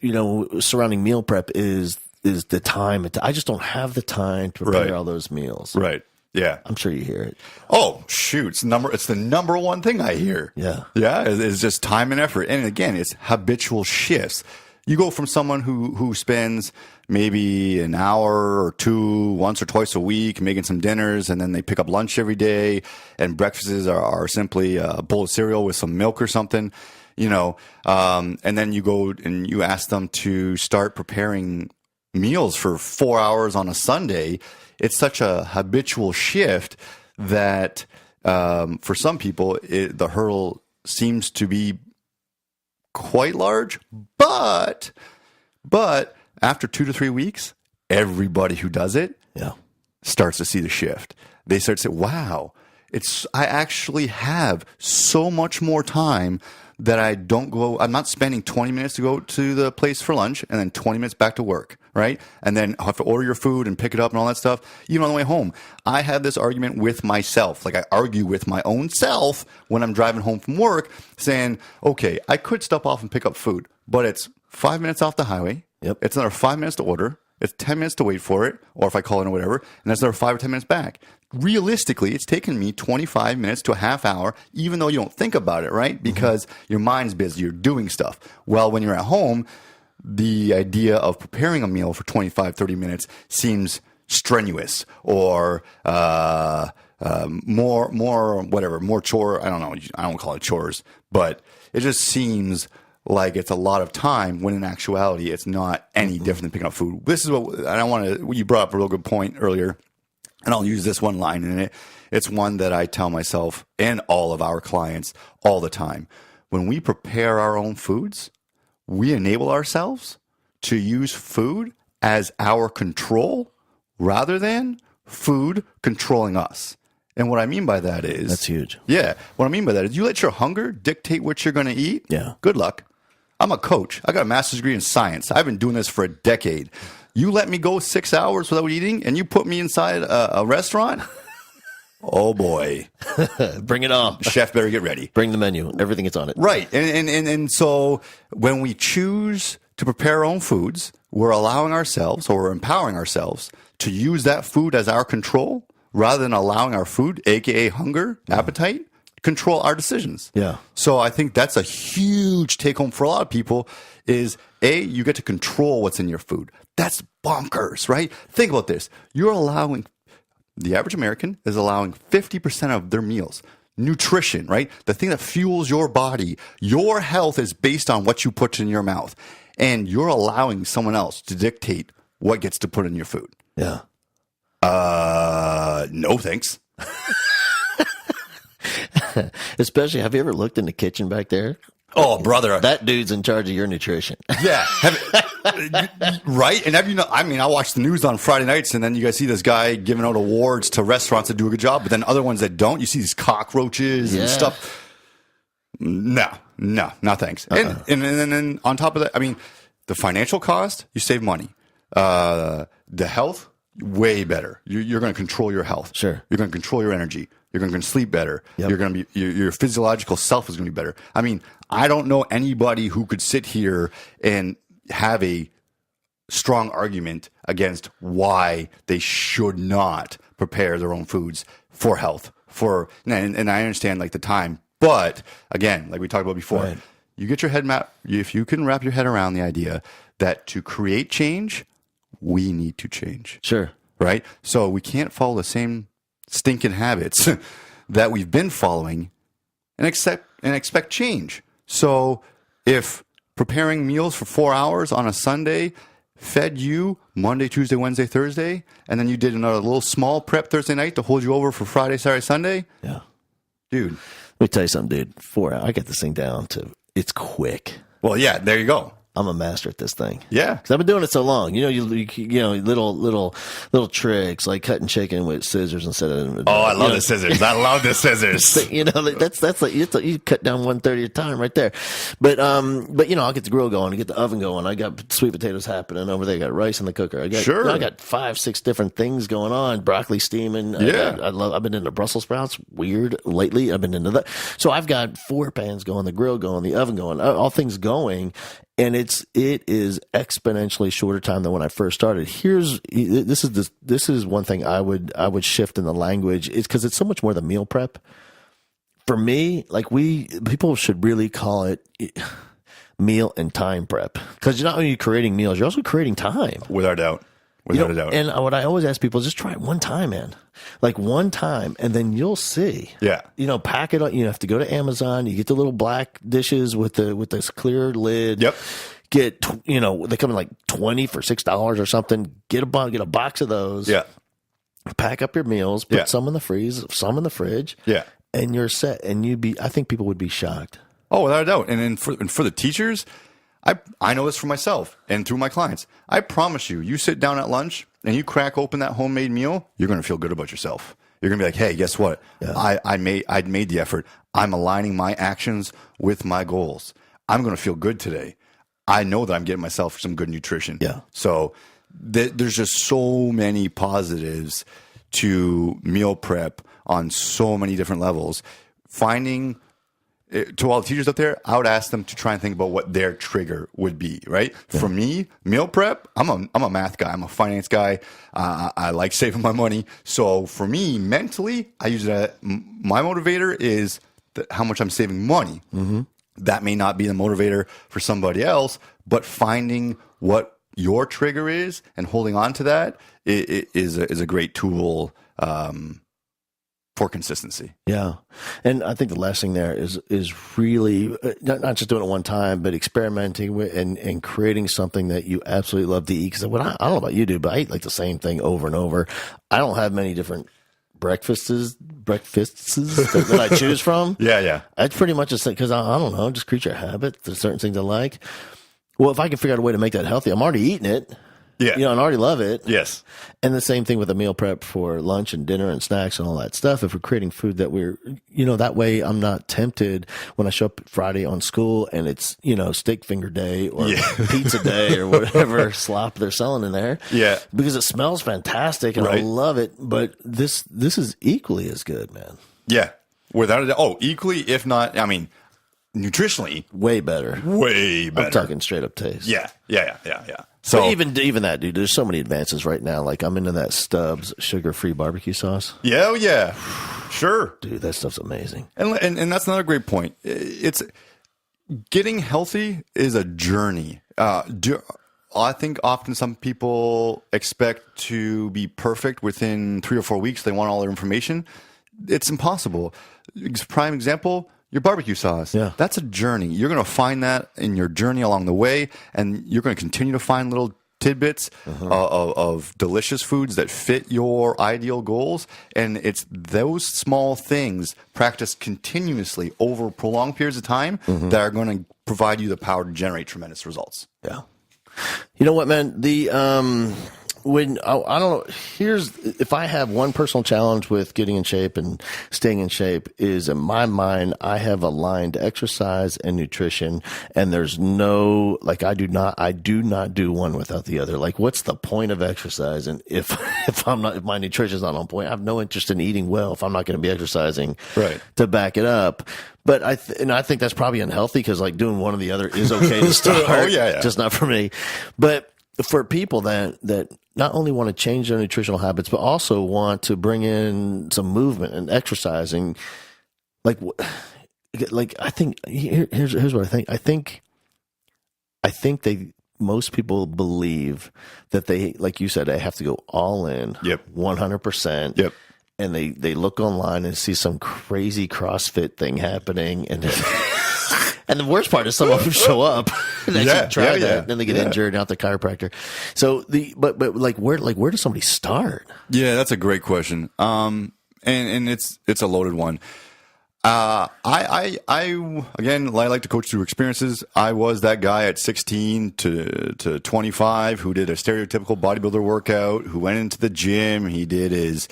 surrounding meal prep is the time. I just don't have the time to prepare all those meals. Right. Yeah. I'm sure you hear it. Oh, shoot. It's the number one thing I hear. Yeah. Yeah. It's just time and effort. And again, it's habitual shifts. You go from someone who spends maybe an hour or two once or twice a week making some dinners, and then they pick up lunch every day, and breakfasts are simply a bowl of cereal with some milk or something, and then you go and you ask them to start preparing meals for 4 hours on a Sunday. It's such a habitual shift that for some people, the hurdle seems to be quite large, but after 2 to 3 weeks, everybody who does it starts to see the shift. They start to say, wow, I actually have so much more time that I'm not spending 20 minutes to go to the place for lunch and then 20 minutes back to work, right? And then I have to order your food and pick it up and all that stuff, even on the way home. I had this argument with myself. Like, I argue with my own self when I'm driving home from work saying, okay, I could stop off and pick up food, but it's 5 minutes off the highway. Yep. It's another 5 minutes to order. It's 10 minutes to wait for it, or if I call in or whatever, and that's another 5 or 10 minutes back. Realistically, it's taken me 25 minutes to a half hour, even though you don't think about it, right? Because your mind's busy, you're doing stuff. Well, when you're at home, the idea of preparing a meal for 25, 30 minutes seems strenuous or more chore. I don't know. I don't call it chores, but it just seems like it's a lot of time when in actuality it's not any different than picking up food. This is what you brought up a real good point earlier, and I'll use this one line in it. It's one that I tell myself and all of our clients all the time. When we prepare our own foods, we enable ourselves to use food as our control rather than food controlling us. And what I mean by that is... That's huge. Yeah. What I mean by that is you let your hunger dictate what you're going to eat. Yeah. Good luck. I'm a coach. I got a master's degree in science. I've been doing this for a decade. You let me go 6 hours without eating and you put me inside a restaurant? Oh, boy. Bring it on. Chef better get ready. Bring the menu. Everything is on it. Right. And so when we choose to prepare our own foods, we're allowing ourselves or we're empowering ourselves to use that food as our control rather than allowing our food, aka hunger, appetite, control our decisions. Yeah. So I think that's a huge take home for a lot of people is you get to control what's in your food. That's bonkers, right? Think about this. The average American is allowing 50% of their meals. Nutrition, right? The thing that fuels your body. Your health is based on what you put in your mouth. And you're allowing someone else to dictate what gets to put in your food. Yeah. No thanks. Especially, have you ever looked in the kitchen back there? Oh, brother. That dude's in charge of your nutrition. Yeah. Right? And I watch the news on Friday nights, and then you guys see this guy giving out awards to restaurants that do a good job, but then other ones that don't. You see these cockroaches and stuff. No, thanks. And then on top of that, I mean, the financial cost, you save money. The health, way better. You're going to control your health. Sure. You're going to control your energy. You're going to sleep better. Yep. You're going to be your physiological self is going to be better. I mean, I don't know anybody who could sit here and have a strong argument against why they should not prepare their own foods for health. And I understand like the time, but again, like we talked about before, right. You get your head if you can wrap your head around the idea that to create change, we need to change. Sure. Right? So we can't follow the same stinking habits that we've been following and expect change. So if preparing meals for 4 hours on a Sunday fed you Monday, Tuesday, Wednesday, Thursday, and then you did another little small prep Thursday night to hold you over for Friday, Saturday, Sunday. Yeah. Dude. Let me tell you something, dude. 4 hours. I get this thing down to, it's quick. Well, yeah, there you go. I'm a master at this thing. Yeah, because I've been doing it so long. You know, little tricks like cutting chicken with scissors instead of. Oh, I love the scissors. I love the scissors. You know, that's like you cut down 1/30 at a time right there. But I'll get the grill going, I get the oven going. I got sweet potatoes happening over there. I got rice in the cooker. I got 5-6 different things going on. Broccoli steaming. Yeah, I've been into Brussels sprouts. Weird lately. I've been into that. So I've got 4 pans going, the grill going, the oven going, all things going. And it is exponentially shorter time than when I first started. This is one thing I would shift in the language is because it's so much more than meal prep. For me, like people should really call it. meal and time prep. Because you're not only creating meals, you're also creating time. Without a doubt. Without a doubt. And what I always ask people is just try it one time, man. Like one time, and then you'll see. Yeah. Pack it on. You have to go to Amazon. You get the little black dishes with this clear lid. Yep. Get, they come in like 20 for $6 or something. Get a box of those. Yeah. Pack up your meals. Put some in the freeze, some in the fridge. Yeah. And you're set. And I think people would be shocked. Oh, without a doubt. And for the teachers, I know this for myself and through my clients. I promise you sit down at lunch and you crack open that homemade meal, you're going to feel good about yourself. You're going to be like, hey, guess what? Yeah. I'd made the effort. I'm aligning my actions with my goals. I'm going to feel good today. I know that I'm getting myself some good nutrition. Yeah. So there's just so many positives to meal prep on so many different levels. To all the teachers out there, I would ask them to try and think about what their trigger would be, right? Yeah. For me, meal prep, I'm a math guy. I'm a finance guy. I like saving my money. So for me, mentally, I use it. My motivator is how much I'm saving money. Mm-hmm. That may not be the motivator for somebody else, but finding what your trigger is and holding on to that is a great tool for consistency. Yeah. And I think the last thing there is really not just doing it one time, but experimenting with and creating something that you absolutely love to eat. Because I don't know about you, dude, but I eat like the same thing over and over. I don't have many different breakfasts that I choose from. Yeah. That's pretty much just because I don't know, just creature habit. There's certain things I like. Well, if I can figure out a way to make that healthy, I'm already eating it. Yeah. And I already love it. Yes. And the same thing with the meal prep for lunch and dinner and snacks and all that stuff. If we're creating food that that way I'm not tempted when I show up Friday on school and it's, steak finger day or pizza day or whatever slop they're selling in there. Yeah. Because it smells fantastic and I love it. But this is equally as good, man. Yeah. Without a doubt. Oh, equally, if not, nutritionally. Way better. I'm talking straight up taste. Yeah. So but even that, dude, there's so many advances right now. Like I'm into that Stubbs sugar-free barbecue sauce. Yeah. Sure. Dude, that stuff's amazing. And that's another great point. It's getting healthy is a journey. I think often some people expect to be perfect within 3 or 4 weeks. They want all their information. It's impossible. Prime example, your barbecue sauce. Yeah. That's a journey. You're going to find that in your journey along the way, and you're going to continue to find little tidbits of delicious foods that fit your ideal goals. And it's those small things practiced continuously over prolonged periods of time that are going to provide you the power to generate tremendous results. Yeah. You know what, man? I don't know, if I have one personal challenge with getting in shape and staying in shape is in my mind, I have aligned exercise and nutrition and there's no, like I do not do one without the other. Like what's the point of exercise? And if my nutrition's not on point, I have no interest in eating well if I'm not going to be exercising to back it up. But I think that's probably unhealthy because like doing one or the other is okay to start. Just not for me. But for people that not only want to change their nutritional habits, but also want to bring in some movement and exercising, like I think here's what I think. I think most people believe that they, like you said, they have to go all in, 100%. Yep. And they look online and see some crazy CrossFit thing happening, and and the worst part is some of them show up and actually try that, and then they get injured out the chiropractor. So but where does somebody start? Yeah, that's a great question. And it's a loaded one. I again, I like to coach through experiences. I was that guy at 16 to 25 who did a stereotypical bodybuilder workout, who went into the gym. He did his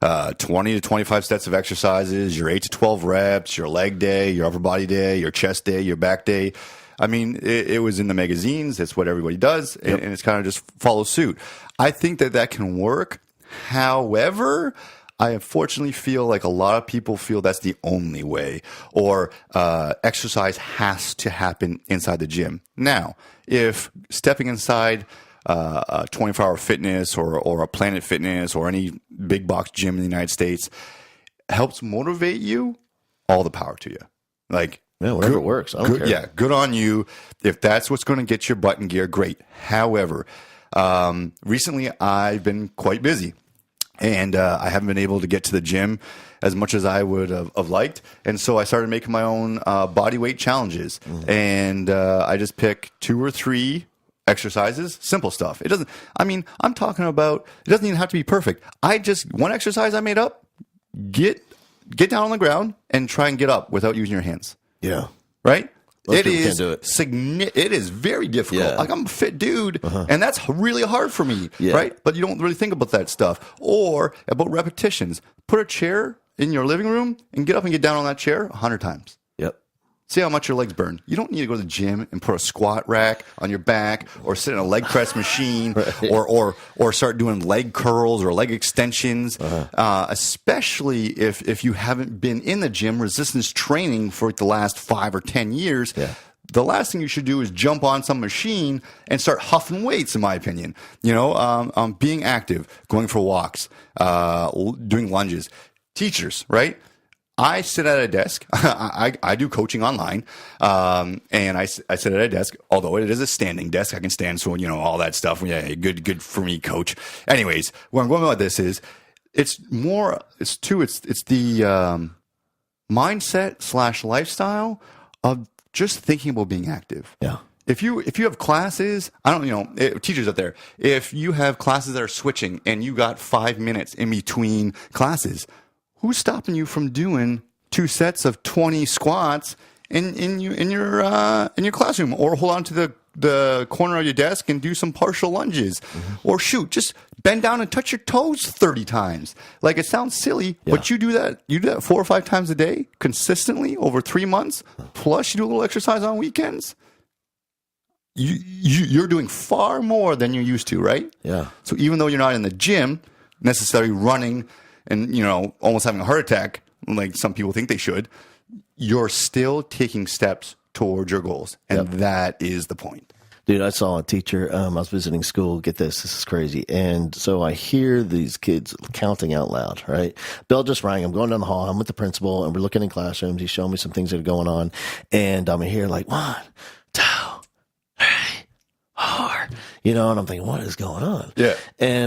20 to 25 sets of exercises, your 8 to 12 reps, your leg day, your upper body day, your chest day, your back day. I mean, it was in the magazines. It's what everybody does, and it's kind of just follow suit. I think that can work. However, I unfortunately feel like a lot of people feel that's the only way, or exercise has to happen inside the gym. Now, if stepping inside a 24-hour fitness or a Planet Fitness or any big box gym in the United States helps motivate you, all the power to you. Like, Yeah, whatever works. I don't care. Yeah, good on you. If that's what's going to get your butt in gear, great. However, recently I've been quite busy. And I haven't been able to get to the gym as much as I would have liked. And so I started making my own body weight challenges. And I just pick 2 or 3 exercises, simple stuff. It doesn't, I'm talking about, it doesn't even have to be perfect. One exercise I made up, get down on the ground and try and get up without using your hands. Yeah. Right? Most It people is can't do it. It is very difficult. Yeah. Like, I'm a fit dude, and that's really hard for me, Yeah. right? But you don't really think about that stuff. Or about repetitions. Put a chair in your living room and get up and get down on that chair 100 times. Yep. See how much your legs burn. You don't need to go to the gym and put a squat rack on your back or sit in a leg press machine or start doing leg curls or leg extensions, especially if you haven't been in the gym resistance training for the last 5 or 10 years. Yeah. The last thing you should do is jump on some machine and start huffing weights, in my opinion. Being active, going for walks, doing lunges. Teachers, right? I sit at a desk. I do coaching online, and I sit at a desk. Although it is a standing desk, I can stand. So all that stuff. Yeah, good for me, coach. Anyways, where I'm going with this is, it's the mindset / lifestyle of just thinking about being active. Yeah. If you have classes, teachers out there, if you have classes that are switching and you got 5 minutes in between classes, who's stopping you from doing 2 sets of 20 squats in your classroom, or hold on to the corner of your desk and do some partial lunges, or just bend down and touch your toes 30 times. Like, it sounds silly, but you do that 4 or 5 times a day consistently over 3 months, plus you do a little exercise on weekends. You're doing far more than you're used to, right? Yeah. So even though you're not in the gym necessarily running and almost having a heart attack like some people think they should, you're still taking steps towards your goals, and that is the point. Dude, I saw a teacher. I was visiting school. Get this is crazy. And so I hear these kids counting out loud, right? Bell just rang. I'm going down the hall. I'm with the principal, and we're looking in classrooms. He's showing me some things that are going on. And I'm here like 1, 2, 3, 4. And I'm thinking, what is going on? Yeah.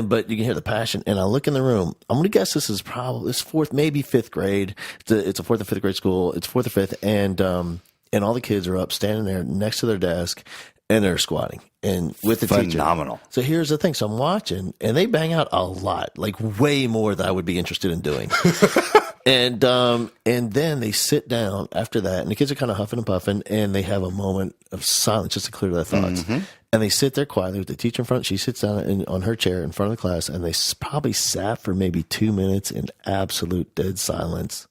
But you can hear the passion. And I look in the room. I'm going to guess this is probably 4th, maybe 5th grade. It's a 4th or 5th grade school. It's 4th or 5th. And all the kids are up standing there next to their desk, and they're squatting and with the teacher. Phenomenal. So here's the thing. So I'm watching, and they bang out a lot, like way more than I would be interested in doing. And then they sit down after that, and the kids are kind of huffing and puffing, and they have a moment of silence just to clear their thoughts. And they sit there quietly with the teacher in front. She sits down on her chair in front of the class, and they probably sat for maybe 2 minutes in absolute dead silence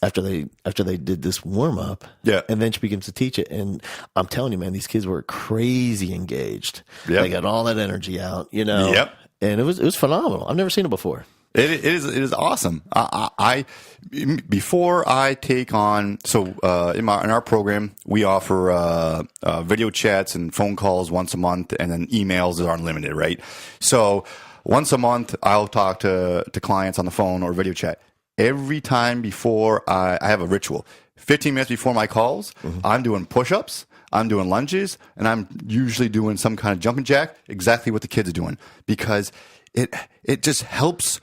after they did this warm up. Yeah. And then she begins to teach it. And I'm telling you, man, these kids were crazy engaged. Yep. They got all that energy out, Yep. And it was phenomenal. I've never seen it before. It is awesome. Before I take on, in our program, we offer video chats and phone calls once a month, and then emails are unlimited, right? So once a month, I'll talk to clients on the phone or video chat. Every time before I have a ritual. 15 minutes before my calls, I'm doing push-ups, I'm doing lunges, and I'm usually doing some kind of jumping jack, exactly what the kids are doing, because it just helps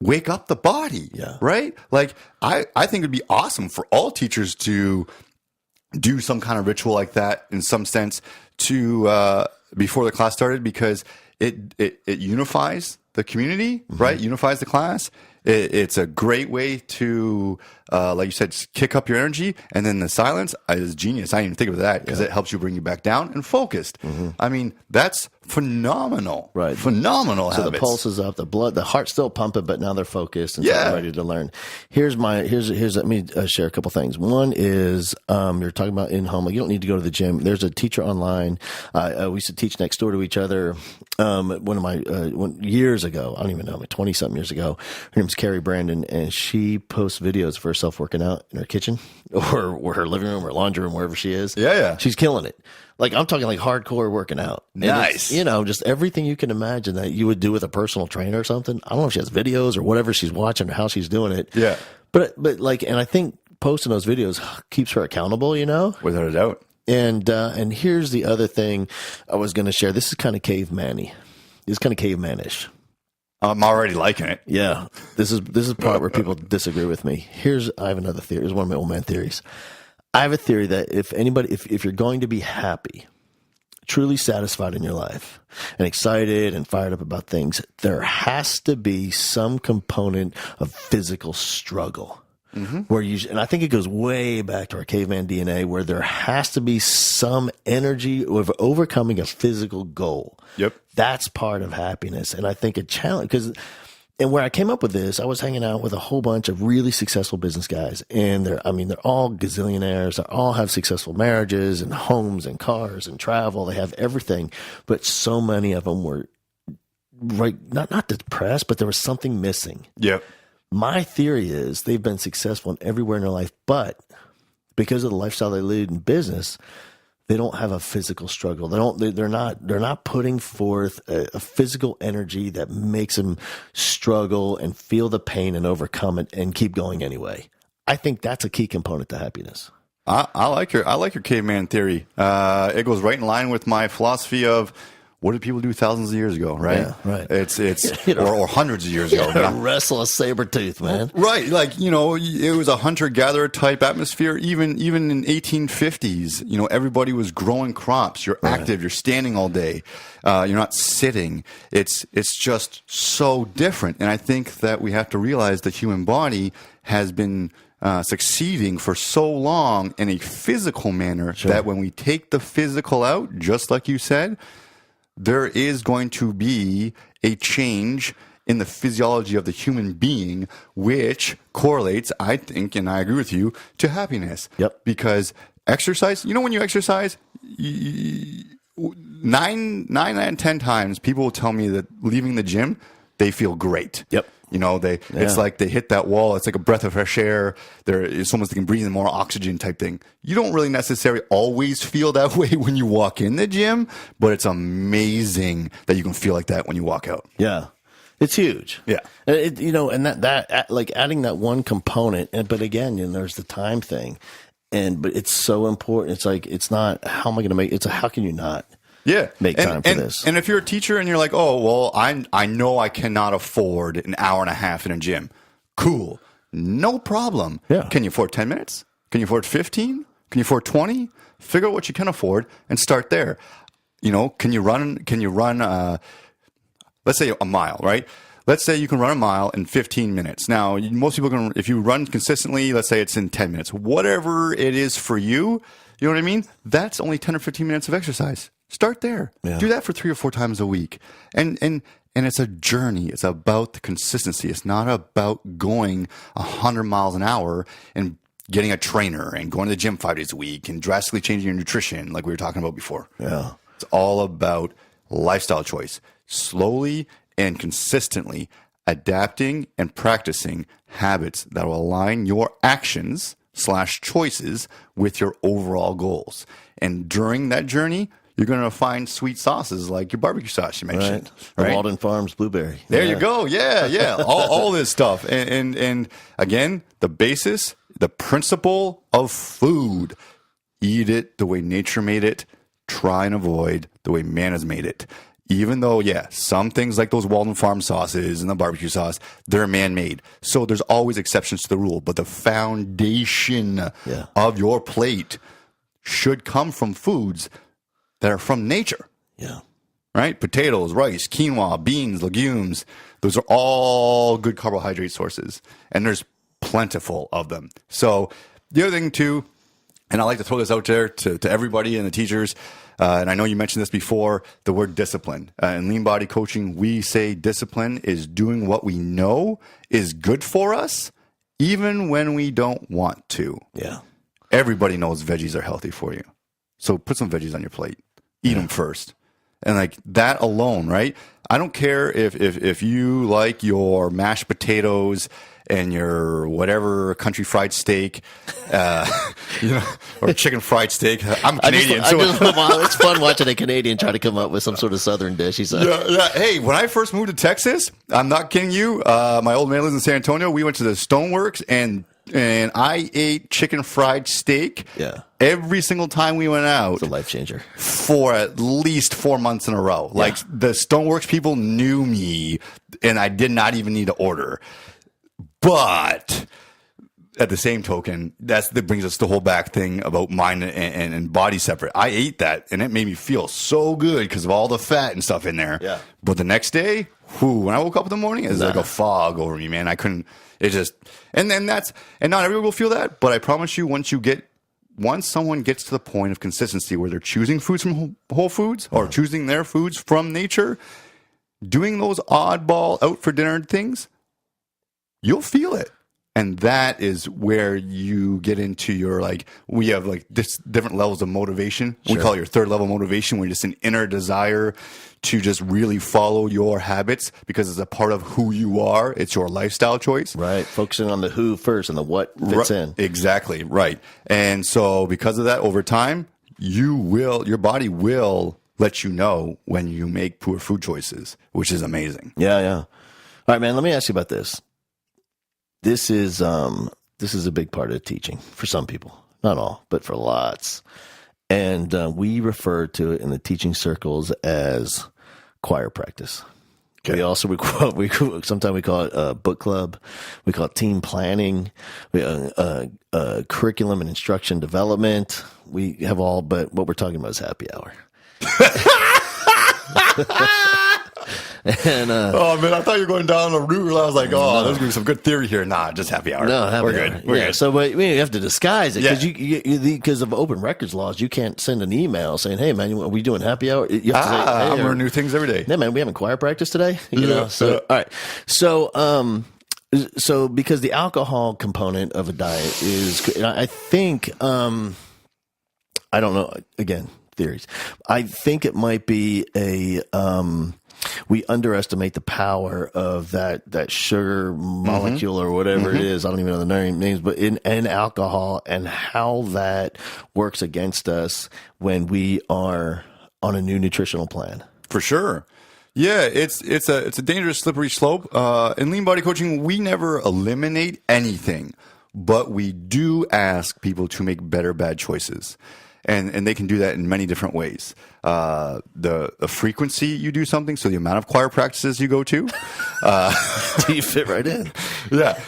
wake up the body, right? Like, I think it'd be awesome for all teachers to do some kind of ritual like that in some sense to before the class started, because it unifies the community, right? Unifies the class. It's a great way to, like you said, kick up your energy. And then the silence is genius. I didn't even think of that, because it helps you bring you back down and focused. I mean, that's phenomenal. Right. Phenomenal So habits. the pulse is up, the heart's still pumping, but now they're focused and ready to learn. Here's let me share a couple things. One is, you're talking about in home. You don't need to go to the gym. There's a teacher online. We used to teach next door to each other. One of my, years ago, I don't even know, 20 something years ago, her name's Carrie Brandon, and she posts videos of herself working out in her kitchen or her living room or laundry room, wherever she is. Yeah. She's killing it. Like, I'm talking like hardcore working out. Nice. Just everything you can imagine that you would do with a personal trainer or something. I don't know if she has videos or whatever she's watching or how she's doing it. Yeah. But and I think posting those videos keeps her accountable, you know? Without a doubt. And here's the other thing I was going to share. This is kind of caveman-y. It's kind of cavemanish. I'm already liking it. Yeah. This is the part where people disagree with me. I have another theory. Here's one of my old man theories. I have a theory that if you're going to be happy, truly satisfied in your life and excited and fired up about things, there has to be some component of physical struggle. Where and I think it goes way back to our caveman DNA, where there has to be some energy of overcoming a physical goal. Yep. That's part of happiness. And I think a challenge, and where I came up with this, I was hanging out with a whole bunch of really successful business guys, and they're all gazillionaires. They all have successful marriages and homes and cars and travel. They have everything, but so many of them were not depressed, but there was something missing. Yep. My theory is they've been successful in everywhere in their life, but because of the lifestyle they lead in business, they don't have a physical struggle. They're not putting forth a physical energy that makes them struggle and feel the pain and overcome it and keep going anyway. I think that's a key component to happiness. I like your caveman theory. It goes right in line with my philosophy of, what did people do thousands of years ago, right? Yeah, right. It's or hundreds of years ago. Wrestle a saber tooth, man. Right, like, it was a hunter-gatherer type atmosphere. Even in 1850s, everybody was growing crops. You're active. You're standing all day. You're not sitting. It's just so different. And I think that we have to realize the human body has been succeeding for so long in a physical manner that when we take the physical out, just like you said, there is going to be a change in the physiology of the human being, which correlates, I think, and I agree with you, to happiness. Yep. Because exercise, when you exercise, 9 out of 10 times, people will tell me that leaving the gym, they feel great. Yep. It's like they hit that wall. It's like a breath of fresh air. It's almost they can breathe in more oxygen type thing. You don't really necessarily always feel that way when you walk in the gym, but it's amazing that you can feel like that when you walk out. Yeah. It's huge. Yeah. And that like adding that one component, but again, there's the time thing. But it's so important. It's like, it's not, how am I going to make, it's a, how can you not? Make time for this. And if you're a teacher and you're like, oh, well, I know I cannot afford an hour and a half in a gym. Cool. No problem. Yeah. Can you afford 10 minutes? Can you afford 15? Can you afford 20? Figure out what you can afford and start there. Can you run, let's say a mile, right? Let's say you can run a mile in 15 minutes. Now, most people can, if you run consistently, let's say it's in 10 minutes. Whatever it is for you, you know what I mean? That's only 10 or 15 minutes of exercise. Start there. Yeah. Do that for 3 or 4 times a week. And it's a journey. It's about the consistency. It's not about going 100 miles an hour and getting a trainer and going to the gym 5 days a week and drastically changing your nutrition like we were talking about before. Yeah. It's all about lifestyle choice. Slowly and consistently adapting and practicing habits that will align your actions / choices with your overall goals. And during that journey, you're going to find sweet sauces like your barbecue sauce you mentioned. Right. The Walden Farms blueberry. There you go. Yeah. all this stuff. And again, the basis, the principle of food. Eat it the way nature made it. Try and avoid the way man has made it. Even though, some things like those Walden Farm sauces and the barbecue sauce, they're man-made. So there's always exceptions to the rule. But the foundation of your plate should come from foods that are from nature. Yeah. Right? Potatoes, rice, quinoa, beans, legumes. Those are all good carbohydrate sources. And there's plentiful of them. So the other thing too, and I like to throw this out there to everybody and the teachers, and I know you mentioned this before, the word discipline. In lean body coaching, we say discipline is doing what we know is good for us, even when we don't want to. Yeah. Everybody knows veggies are healthy for you. So put some veggies on your plate. Eat them first. And like that alone, right? I don't care if you like your mashed potatoes and your whatever country fried steak, or chicken fried steak. I'm Canadian. It's fun watching a Canadian try to come up with some sort of southern dish. He said, Hey, when I first moved to Texas, I'm not kidding you. My old man lives in San Antonio. We went to the Stoneworks, and and I ate chicken fried steak. Yeah. Every single time we went out. It's a life changer. For at least 4 months in a row. Like the Stoneworks people knew me and I did not even need to order. But at the same token, that brings us to the whole back thing about mind and body separate. I ate that and it made me feel so good because of all the fat and stuff in there. Yeah. But the next day, when I woke up in the morning, it was like a fog over me, man. I couldn't, it just, and not everyone will feel that, but I promise you, once someone gets to the point of consistency where they're choosing foods from Whole Foods or choosing their foods from nature, doing those oddball out for dinner things, you'll feel it. And that is where you get into your, like, we have like different levels of motivation. Sure. We call it your third level motivation, where just an inner desire to just really follow your habits because it's a part of who you are. It's your lifestyle choice. Right. Focusing on the who first and the what fits in. Exactly. Right. And so because of that, over time, your body will let you know when you make poor food choices, which is amazing. Yeah. Yeah. All right, man, let me ask you about this. This is a big part of teaching for some people, not all, but for lots. And we refer to it in the teaching circles as choir practice. Okay. We also sometimes we call it book club. We call it team planning. Curriculum and instruction development. We have all, but what we're talking about is happy hour. And oh man, I thought you were going down a route where I was like, there's gonna be some good theory here. Nah, just happy hour. No, happy we're hour. good. We're good. So, but you have to disguise it because because of open records laws, you can't send an email saying, "Hey, man, are we doing happy hour?" You have to say, hey, I'm learning new things every day. Yeah, man, we having choir practice today. You know? So, all right. So because the alcohol component of a diet is, I think, I don't know. Again, theories. I think it might be we underestimate the power of that sugar molecule or whatever it is. I don't even know the names, but in alcohol and how that works against us when we are on a new nutritional plan. For sure. Yeah, it's a dangerous slippery slope. In lean body coaching, we never eliminate anything, but we do ask people to make better bad choices. And they can do that in many different ways. The frequency you do something, so the amount of choir practices you go to. You fit right in. Yeah.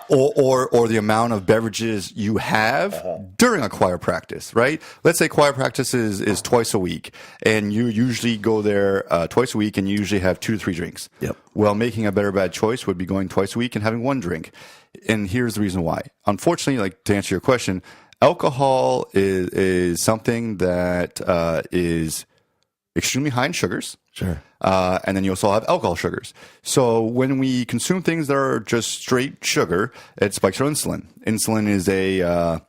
Or the amount of beverages you have during a choir practice, right? Let's say choir practice is twice a week, and you usually go there twice a week, and you usually have 2 to 3 drinks. Yep. Well, making a better bad choice would be going twice a week and having 1 drink. And here's the reason why. Unfortunately, like to answer your question, alcohol is something that is extremely high in sugars. Sure. And then you also have alcohol sugars. So when we consume things that are just straight sugar, it spikes our insulin. Insulin is a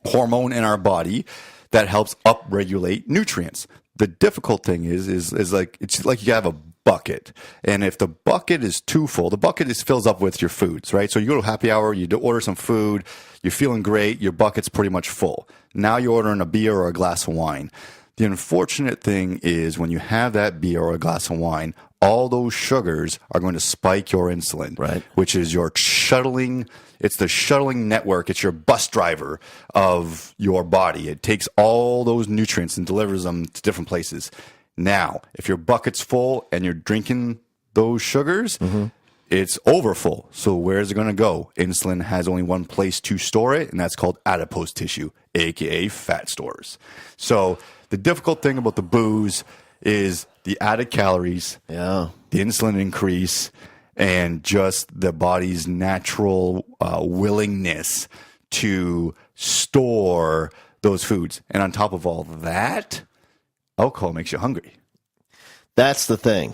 hormone in our body that helps upregulate nutrients. The difficult thing is like it's like you have a bucket, and if the bucket is too full, the bucket fills up with your foods, right? So you go to happy hour, you order some food, you're feeling great, your bucket's pretty much full. Now you're ordering a beer or a glass of wine. The unfortunate thing is when you have that beer or a glass of wine, all those sugars are going to spike your insulin, right? Which is your shuttling. It's the shuttling network. It's your bus driver of your body. It takes all those nutrients and delivers them to different places. Now, if your bucket's full and you're drinking those sugars, it's overfull. So where's it going to go? Insulin has only one place to store it, and that's called adipose tissue, aka fat stores. So the difficult thing about the booze is the added calories, the insulin increase, and just the body's natural willingness to store those foods. And on top of all that, alcohol makes you hungry. That's the thing.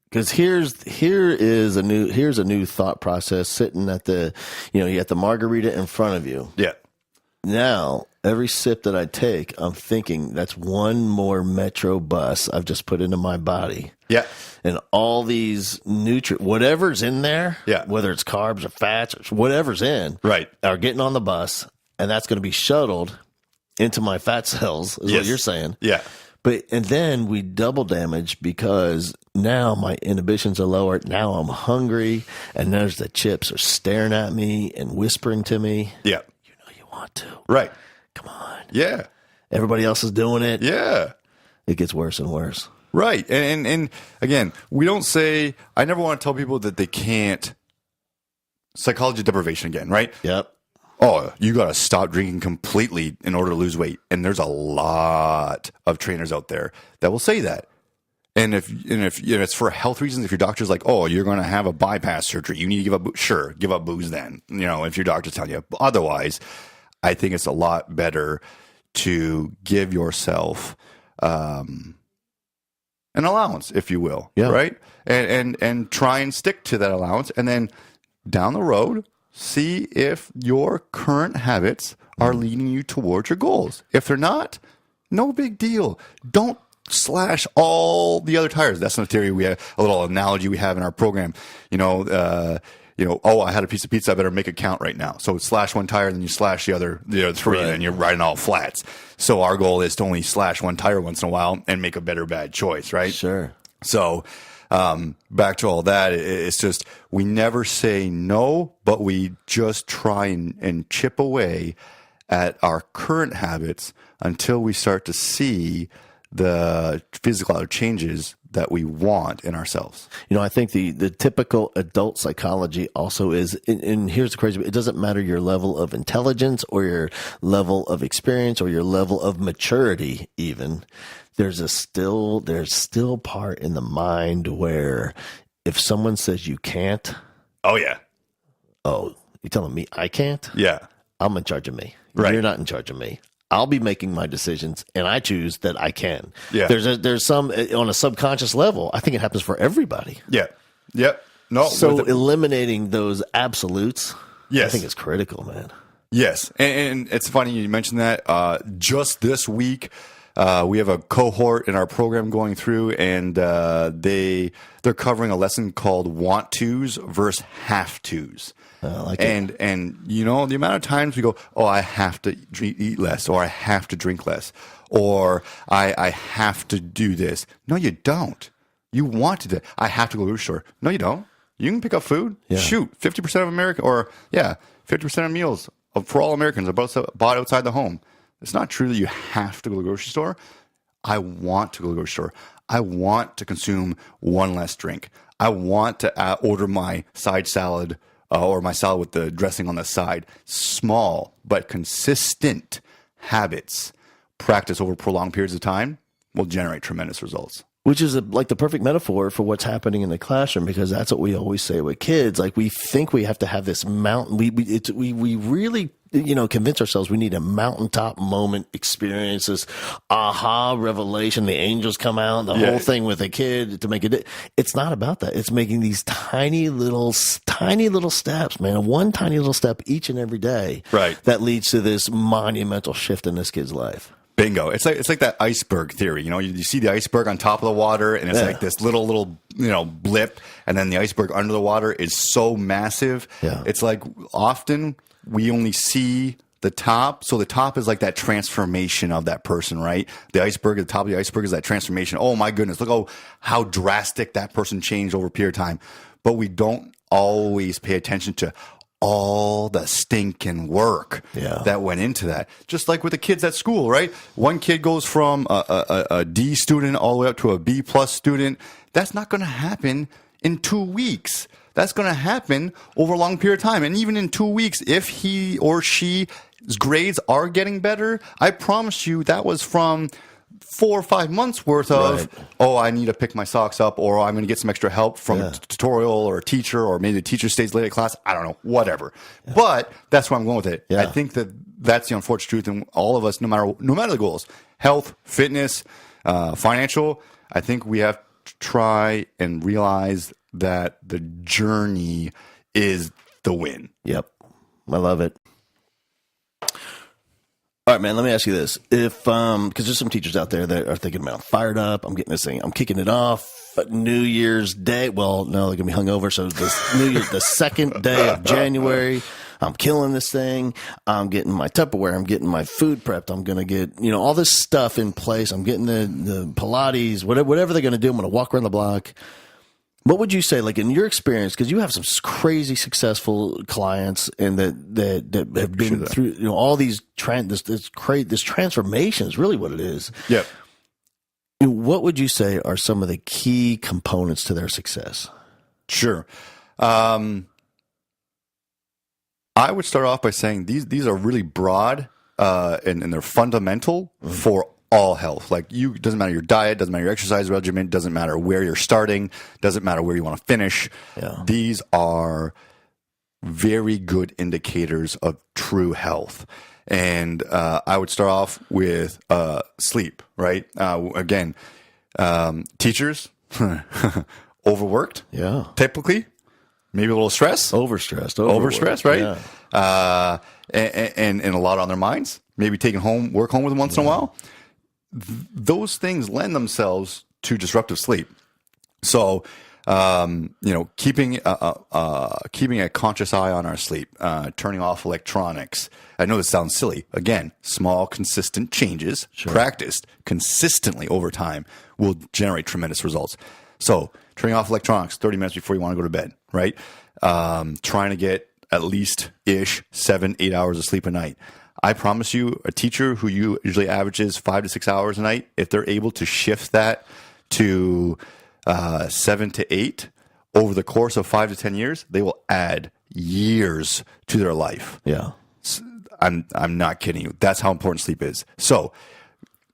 Because here's a new thought process sitting at you got the margarita in front of you. Yeah. Now, every sip that I take, I'm thinking that's one more Metro bus I've just put into my body. Yeah. And all these whatever's in there, whether it's carbs or fats or whatever's in, are getting on the bus, and that's going to be shuttled into my fat cells, is what you're saying. Yeah. And then we double damage because now my inhibitions are lower. Now I'm hungry, and there's the chips are staring at me and whispering to me. Yeah. You know you want to. Right. Come on. Yeah. Everybody else is doing it. Yeah. It gets worse and worse. Right. And again, we don't say, I never want to tell people that they can't. Psychology of deprivation again, right? Yep. Oh, you got to stop drinking completely in order to lose weight. And there's a lot of trainers out there that will say that. And if it's for health reasons, if your doctor's like, oh, you're going to have a bypass surgery, you need to give up, sure, give up booze then, if your doctor's telling you. But otherwise, I think it's a lot better to give yourself an allowance, if you will, right? And try and stick to that allowance. And then down the road, see if your current habits are leading you towards your goals. If they're not, no big deal. Don't slash all the other tires. That's a theory we have, a little analogy we have in our program. Oh, I had a piece of pizza, I better make it count right now. So slash one tire, then you slash the other three, and then you're riding all flats. So our goal is to only slash one tire once in a while and make a better bad choice, right? Sure. So back to all that, it's just we never say no, but we just try and chip away at our current habits until we start to see the physical changes that we want in ourselves. I think the typical adult psychology also is, and here's the crazy, it doesn't matter your level of intelligence or your level of experience or your level of maturity even. There's still part in the mind where if someone says you can't. Oh, yeah. Oh, you're telling me I can't? Yeah. I'm in charge of me. Right. You're not in charge of me. I'll be making my decisions, and I choose that I can. Yeah. There's some on a subconscious level. I think it happens for everybody. Yeah. Yep. No. So eliminating those absolutes, yes, I think is critical, man. Yes, and it's funny you mentioned that. Just this week, we have a cohort in our program going through, and they're covering a lesson called want tos versus have tos. And the amount of times we go, oh, I have to eat less, or I have to drink less, or I have to do this. No, you don't. You want to do it. I have to go to the store. No, you don't. You can pick up food. Yeah. Shoot, 50% of America, 50% of meals for all Americans are bought outside the home. It's not true that you have to go to the grocery store. I want to go to the grocery store. I want to consume one less drink. I want to order my side salad or my salad with the dressing on the side. Small but consistent habits practiced over prolonged periods of time will generate tremendous results. Which is like the perfect metaphor for what's happening in the classroom, because that's what we always say with kids. Like, we think we have to have this mountain. We really, convince ourselves we need a mountaintop moment experience, this aha revelation. The angels come out, the whole thing with a kid to make it. It's not about that. It's making these tiny little steps, man. One tiny little step each and every day. Right. That leads to this monumental shift in this kid's life. Bingo. It's like that iceberg theory. You see the iceberg on top of the water, and it's like this little blip, and then the iceberg under the water is so massive. Yeah. It's like often we only see the top. So the top is like that transformation of that person, right? The iceberg, the top of the iceberg is that transformation. Oh my goodness, look how drastic that person changed over a period of time. But we don't always pay attention to all the stinking work that went into that. Just like with the kids at school, right? One kid goes from a D student all the way up to a B plus student. That's not going to happen in 2 weeks. That's going to happen over a long period of time. And even in 2 weeks, if he or she's grades are getting better, I promise you that was from 4 or 5 months worth of, I need to pick my socks up, or I'm going to get some extra help from a tutorial or a teacher, or maybe the teacher stays late at class. I don't know, whatever. Yeah. But that's where I'm going with it. Yeah. I think that's the unfortunate truth. And all of us, no matter the goals, health, fitness, financial, I think we have to try and realize that the journey is the win. Yep. I love it. All right, man, let me ask you this. If, because there's some teachers out there that are thinking, man, I'm fired up. I'm getting this thing. I'm kicking it off. New Year's Day. Well, no, they're going to be hungover. So this New Year's, the second day of January, I'm killing this thing. I'm getting my Tupperware. I'm getting my food prepped. I'm going to get, all this stuff in place. I'm getting the Pilates, whatever they're going to do. I'm going to walk around the block. What would you say, like in your experience, because you have some crazy successful clients and that have been through all these this transformation is really what it is. Yep. What would you say are some of the key components to their success? Sure. I would start off by saying these are really broad and they're fundamental for all health. Like doesn't matter your diet, doesn't matter your exercise regimen, doesn't matter where you're starting, doesn't matter where you want to finish. Yeah. These are very good indicators of true health. And I would start off with sleep, right? Again, teachers, overworked. Yeah. Typically, maybe a little stress. Overstressed, right? Yeah. And a lot on their minds. Maybe taking work home with them once in a while. Those things lend themselves to disruptive sleep. So, keeping a conscious eye on our sleep, turning off electronics. I know this sounds silly. Again, small, consistent changes practiced consistently over time will generate tremendous results. So, turning off electronics 30 minutes before you want to go to bed, right? Trying to get at least 7-8 hours of sleep a night. I promise you, a teacher who usually averages 5 to 6 hours a night, if they're able to shift that to 7 to 8 over the course of 5 to 10 years, they will add years to their life. Yeah. I'm not kidding you. That's how important sleep is. So,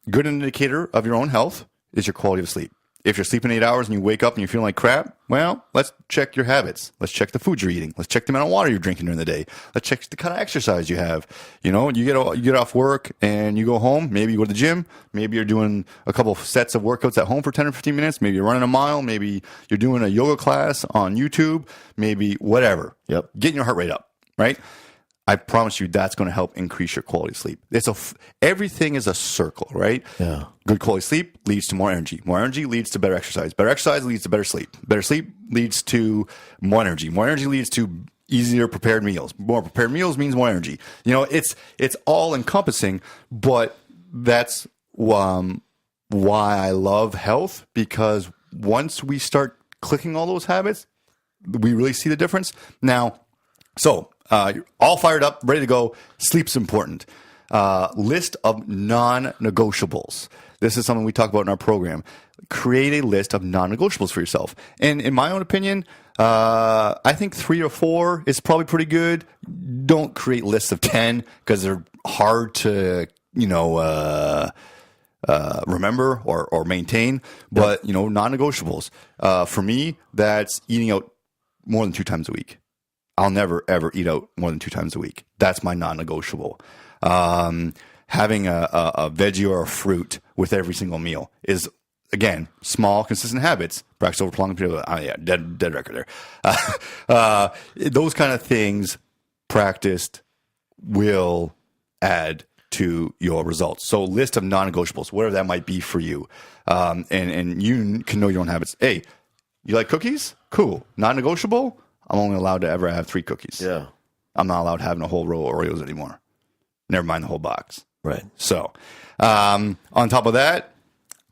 good indicator of your own health is your quality of sleep. If you're sleeping 8 hours and you wake up and you're feeling like crap, well, let's check your habits. Let's check the food you're eating. Let's check the amount of water you're drinking during the day. Let's check the kind of exercise you have. You get off work and you go home. Maybe you go to the gym. Maybe you're doing a couple of sets of workouts at home for 10 or 15 minutes. Maybe you're running a mile. Maybe you're doing a yoga class on YouTube. Maybe whatever. Yep. Getting your heart rate up, right? I promise you that's going to help increase your quality of sleep. Everything is a circle, right? Yeah. Good quality sleep leads to more energy. More energy leads to better exercise. Better exercise leads to better sleep. Better sleep leads to more energy. More energy leads to easier prepared meals. More prepared meals means more energy. It's all encompassing, but that's why I love health, because once we start clicking all those habits, we really see the difference. Now, you're all fired up, ready to go. Sleep's important. List of non-negotiables. This is something we talk about in our program. Create a list of non-negotiables for yourself. And in my own opinion, I think 3 or 4 is probably pretty good. Don't create lists of 10 because they're hard to, remember or maintain. But, non-negotiables. For me, that's eating out more than 2 times a week. I'll never, ever eat out more than 2 times a week. That's my non-negotiable. Having a veggie or a fruit with every single meal is, again, small, consistent habits. Practice over prolonged period. Dead record there. Those kind of things practiced will add to your results. So list of non-negotiables, whatever that might be for you. And you can know your own habits. Hey, you like cookies? Cool. Non-negotiable? I'm only allowed to ever have 3 cookies. Yeah. I'm not allowed having a whole row of Oreos anymore. Never mind the whole box. Right. So, on top of that,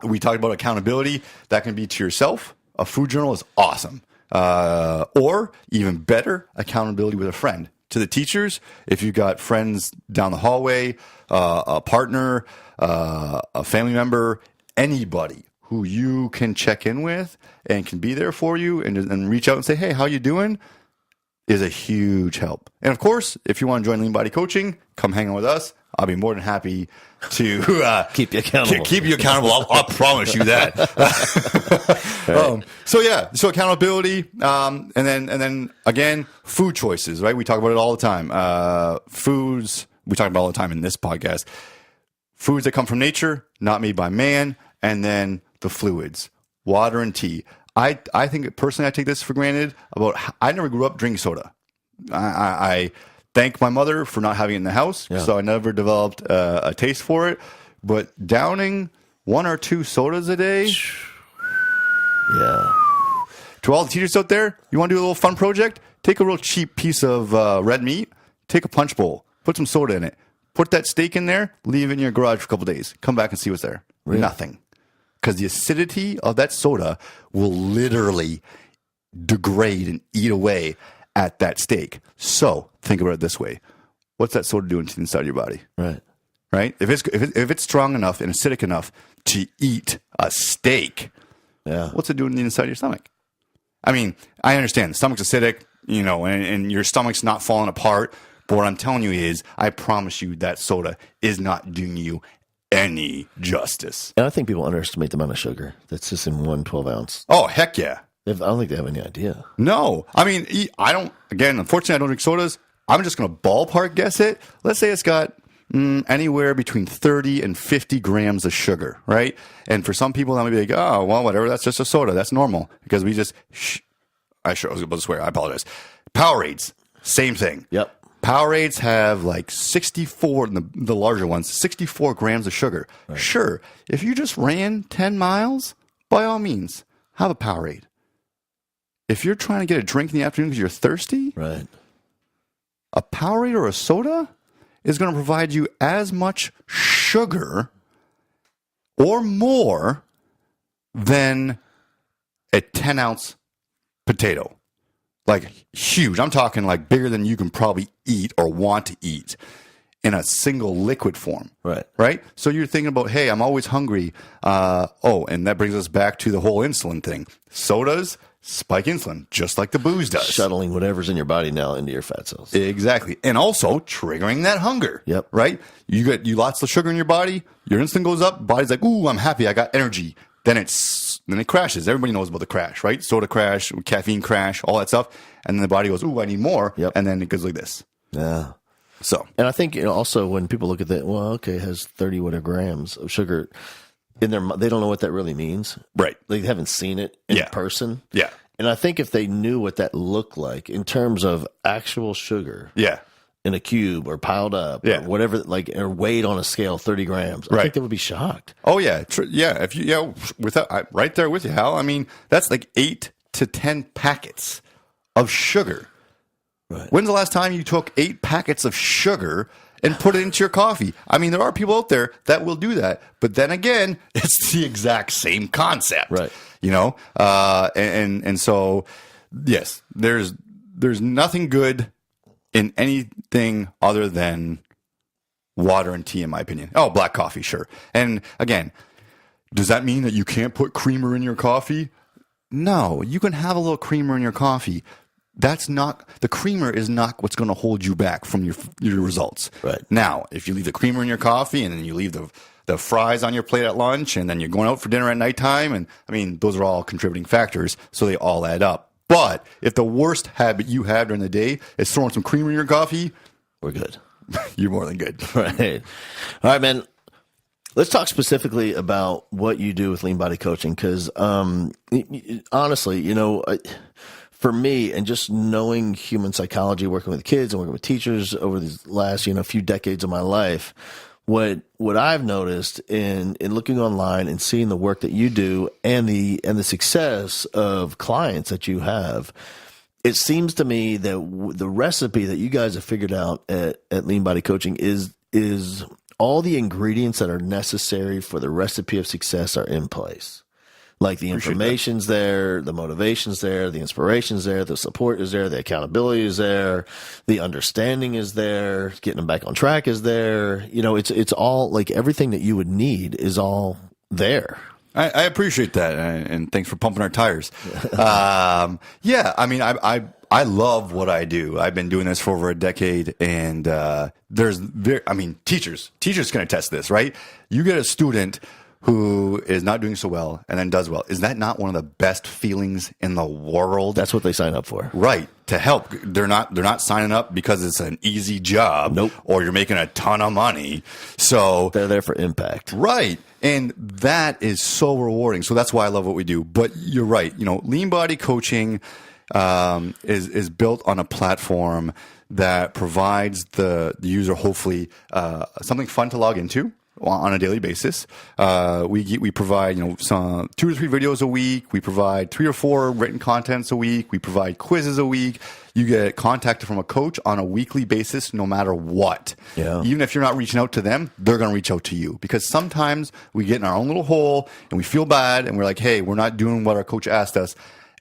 we talked about accountability. That can be to yourself. A food journal is awesome. Or even better, accountability with a friend. To the teachers, if you've got friends down the hallway, a partner, a family member, anybody who you can check in with and can be there for you and reach out and say, hey, how you doing? Is a huge help. And of course, if you want to join Lean Body Coaching, come hang out with us. I'll be more than happy to keep you accountable. Keep you accountable. I'll promise you that. Right. So accountability, and then again, food choices. Right, we talk about it all the time. Foods we talk about all the time in this podcast. Foods that come from nature, not made by man, and then the fluids, water and tea. I think personally, I take this for granted. I never grew up drinking soda. I thank my mother for not having it in the house, so I never developed a taste for it. But downing 1 or 2 sodas a day, yeah. To all the teachers out there, you want to do a little fun project? Take a real cheap piece of red meat, take a punch bowl, put some soda in it, put that steak in there, leave it in your garage for a couple days. Come back and see what's there. Really? Nothing. Because the acidity of that soda will literally degrade and eat away at that steak. So think about it this way. What's that soda doing to the inside of your body? Right? If it's strong enough and acidic enough to eat a steak, what's it doing to the inside of your stomach? I mean, I understand the stomach's acidic, and your stomach's not falling apart. But what I'm telling you is, I promise you that soda is not doing you any justice. And I think people underestimate the amount of sugar that's just in one 12-ounce. Oh, heck yeah. I don't think they have any idea. No. I mean, unfortunately, I don't drink sodas. I'm just going to ballpark guess it. Let's say it's got anywhere between 30 and 50 grams of sugar, right? And for some people, that might be like, oh, well, whatever. That's just a soda. That's normal. Because we just, I was about to swear. I apologize. Powerades, same thing. Yep. Powerades have like 64, the larger ones, 64 grams of sugar. Right. Sure, if you just ran 10 miles, by all means, have a Powerade. If you're trying to get a drink in the afternoon because you're thirsty, right, a Powerade or a soda is going to provide you as much sugar or more than a 10-ounce potato. Like huge. I'm talking like bigger than you can probably eat or want to eat in a single liquid form. Right? So you're thinking about, hey, I'm always hungry. And that brings us back to the whole insulin thing. Sodas spike insulin, just like the booze does. Shuttling whatever's in your body now into your fat cells. Exactly. And also triggering that hunger. Yep. Right? You get lots of sugar in your body, your insulin goes up, body's like, ooh, I'm happy, I got energy. Then it crashes. Everybody knows about the crash, right? Soda crash, caffeine crash, all that stuff. And then the body goes, ooh, I need more. Yep. And then it goes like this. Yeah. So. And I think also when people look at that, well, okay, it has 30 whatever grams of sugar in their, they don't know what that really means. Right. They haven't seen it in person. Yeah. And I think if they knew what that looked like in terms of actual sugar. Yeah. In a cube or piled up or whatever, like, or weighed on a scale, 30 grams. I think they would be shocked. Oh, yeah. If you, right there with you, Hal. I mean, that's like 8 to 10 packets of sugar. Right. When's the last time you took 8 packets of sugar and put it into your coffee? I mean, there are people out there that will do that. But then again, it's the exact same concept. Right. And so, yes, there's nothing good in anything other than water and tea, in my opinion. Oh, black coffee, sure. And again, does that mean that you can't put creamer in your coffee? No, you can have a little creamer in your coffee. The creamer is not what's going to hold you back from your results. Right. Now, if you leave the creamer in your coffee and then you leave the fries on your plate at lunch and then you're going out for dinner at nighttime, and I mean, those are all contributing factors, so they all add up. But if the worst habit you have during the day is throwing some creamer in your coffee, we're good. You're more than good. Right. All right, man. Let's talk specifically about what you do with lean body coaching. Because honestly, for me, and just knowing human psychology, working with kids and working with teachers over these last, few decades of my life, what I've noticed in looking online and seeing the work that you do and the success of clients that you have, it seems to me that the recipe that you guys have figured out at Lean Body Coaching is all the ingredients that are necessary for the recipe of success are in place. Like the information's there, the motivation's there, the inspiration's there, the support is there, the accountability is there, the understanding is there, getting them back on track is there. It's all like everything that you would need is all there. I appreciate that, and thanks for pumping our tires. I mean, I love what I do. I've been doing this for over a decade, and teachers can attest to this, right? You get a student who is not doing so well and then does well. Is that not one of the best feelings in the world? That's what they sign up for. Right. To help. They're not signing up because it's an easy job. Nope. Or you're making a ton of money. So they're there for impact. Right. And that is so rewarding. So that's why I love what we do. But you're right. Lean body coaching is built on a platform that provides the user hopefully something fun to log into. on a daily basis. We provide, some 2 or 3 videos a week. We provide 3 or 4 written contents a week. We provide quizzes a week. You get contacted from a coach on a weekly basis, no matter what. Yeah. Even if you're not reaching out to them, they're going to reach out to you, because sometimes we get in our own little hole and we feel bad and we're like, hey, we're not doing what our coach asked us.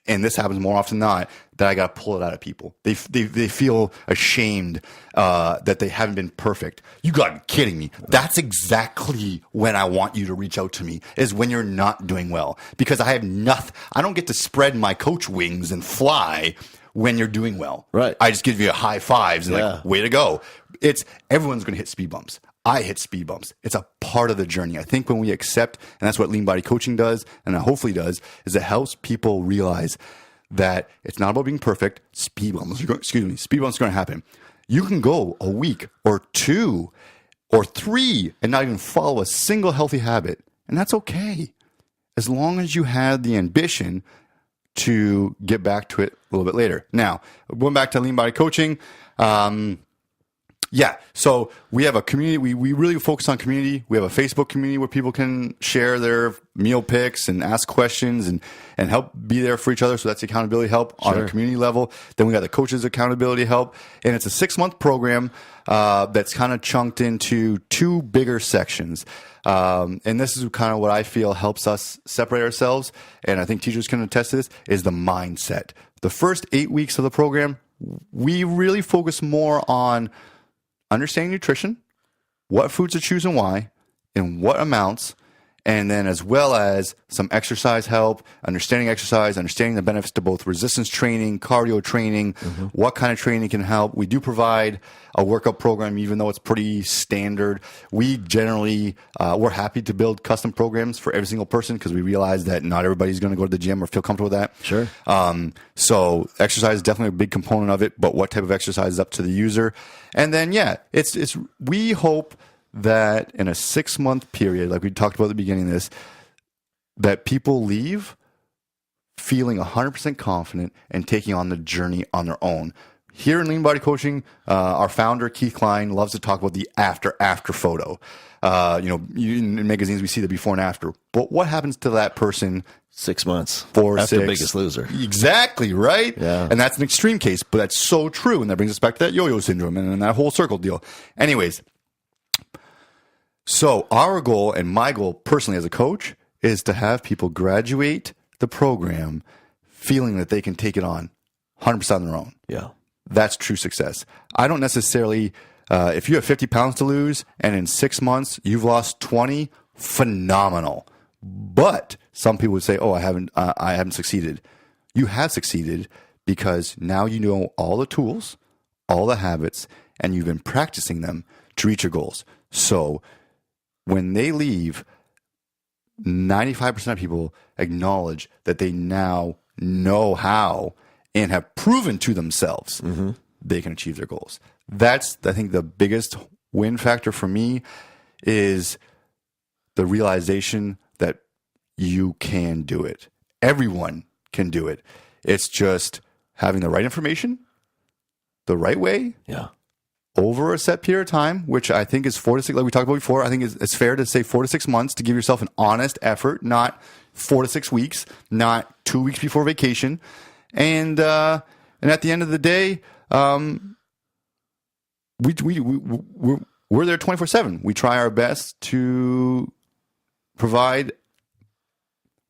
And this happens more often than not, that I got to pull it out of people. They feel ashamed that they haven't been perfect. You got to be kidding me. That's exactly when I want you to reach out to me, is when you're not doing well. Because I have nothing. I don't get to spread my coach wings and fly when you're doing well. Right. I just give you high fives and like, way to go. Everyone's going to hit speed bumps. I hit speed bumps. It's a part of the journey. I think when we accept, and that's what lean body coaching does, and it hopefully does, is it helps people realize that it's not about being perfect. Speed bumps are going to happen. You can go a week or 2 or 3 and not even follow a single healthy habit, and that's okay, as long as you had the ambition to get back to it a little bit later. Now, going back to lean body coaching, so we have a community. We really focus on community. We have a Facebook community where people can share their meal picks and ask questions and help be there for each other. So that's accountability help on a community level. Then we got the coaches accountability help. And it's a 6-month program that's kind of chunked into 2 bigger sections. And this is kind of what I feel helps us separate ourselves, and I think teachers can attest to this, is the mindset. The first 8 weeks of the program, we really focus more on understanding nutrition, what foods to choose and why, in what amounts, and then as well as some exercise help, understanding the benefits to both resistance training, cardio training, what kind of training can help. We do provide a workout program, even though it's pretty standard. We generally, we're happy to build custom programs for every single person, because we realize that not everybody's going to go to the gym or feel comfortable with that. Sure. So exercise is definitely a big component of it, but what type of exercise is up to the user. And then, we hope that in a 6-month period, like we talked about at the beginning of this, that people leave feeling 100% confident and taking on the journey on their own. Here in Lean Body Coaching, our founder, Keith Klein, loves to talk about the after photo. In magazines, we see the before and after. But what happens to that person 6 months 4 after 6 Biggest Loser? Exactly, right? Yeah. And that's an extreme case, but that's so true. And that brings us back to that Yoyo Syndrome and that whole circle deal. Anyways, so our goal, and my goal personally as a coach, is to have people graduate the program feeling that they can take it on 100% on their own. Yeah. That's true success. I don't necessarily, if you have 50 pounds to lose and in 6 months you've lost 20, phenomenal. But some people would say, oh, I haven't succeeded. You have succeeded because now you know all the tools, all the habits, and you've been practicing them to reach your goals. So when they leave, 95% of people acknowledge that they now know how and have proven to themselves they can achieve their goals. That's, I think, the biggest win factor for me, is the realization that you can do it. Everyone can do it. It's just having the right information, the right way, over a set period of time, which I think is 4 to 6, like we talked about before. I think it's fair to say 4 to 6 months to give yourself an honest effort, not 4 to 6 weeks, not 2 weeks before vacation. And at the end of the day, we're there 24/7. We try our best to provide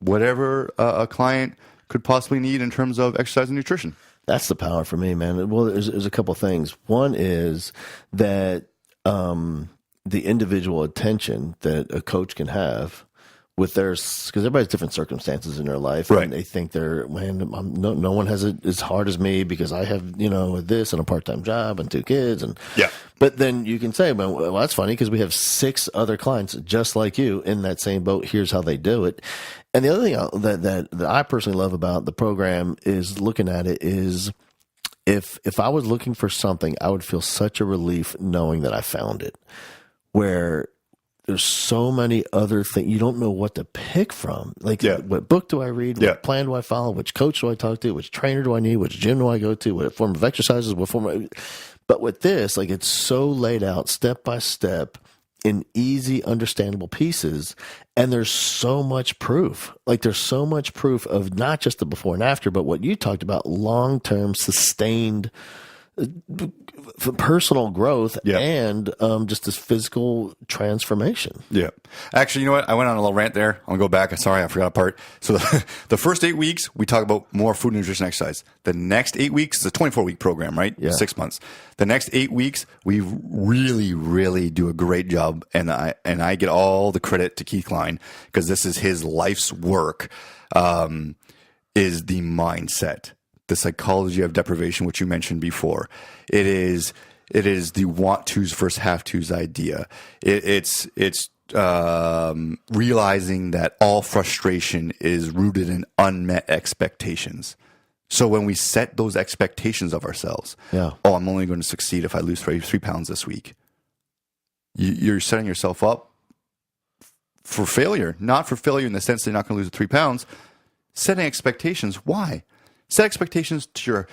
whatever a client could possibly need in terms of exercise and nutrition. That's the power for me, man. Well, there's a couple of things. One is that the individual attention that a coach can have with because everybody's different circumstances in their life, right? And they think no one has it as hard as me because I have this and a part-time job and 2 kids, and But then you can say, well, that's funny because we have 6 other clients just like you in that same boat. Here's how they do it. And the other thing that I personally love about the program is looking at it is if I was looking for something, I would feel such a relief knowing that I found it. Where there's so many other things you don't know what to pick from. Like, what book do I read? What plan do I follow? Which coach do I talk to? Which trainer do I need? Which gym do I go to? What form of exercises? But with this, like, it's so laid out step by step. in easy, understandable pieces. And there's so much proof. Like there's so much proof of not just the before and after, but what you talked about, long-term sustained personal growth and just this physical transformation. Yeah. Actually, you know what? I went on a little rant there. I'm going to go back. Sorry, I forgot a part. So the first 8 weeks, we talk about more food, nutrition, exercise. The next 8 weeks is a 24-week program, right? Yeah. 6 months. The next 8 weeks, we really, really do a great job. And I get all the credit to Keith Klein because this is his life's work, is the mindset. The psychology of deprivation, which you mentioned before. It is the want tos versus have tos idea. It's realizing that all frustration is rooted in unmet expectations. So when we set those expectations of ourselves, I'm only going to succeed if I lose 3 pounds this week. You're setting yourself up for failure, not for failure in the sense that you're not going to lose the 3 pounds. Setting expectations. Why? Set expectations to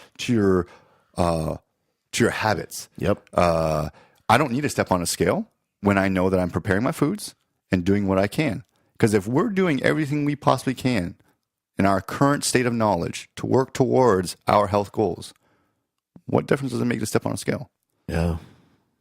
your habits. Yep. I don't need to step on a scale when I know that I'm preparing my foods and doing what I can. Because if we're doing everything we possibly can in our current state of knowledge to work towards our health goals, what difference does it make to step on a scale? Yeah.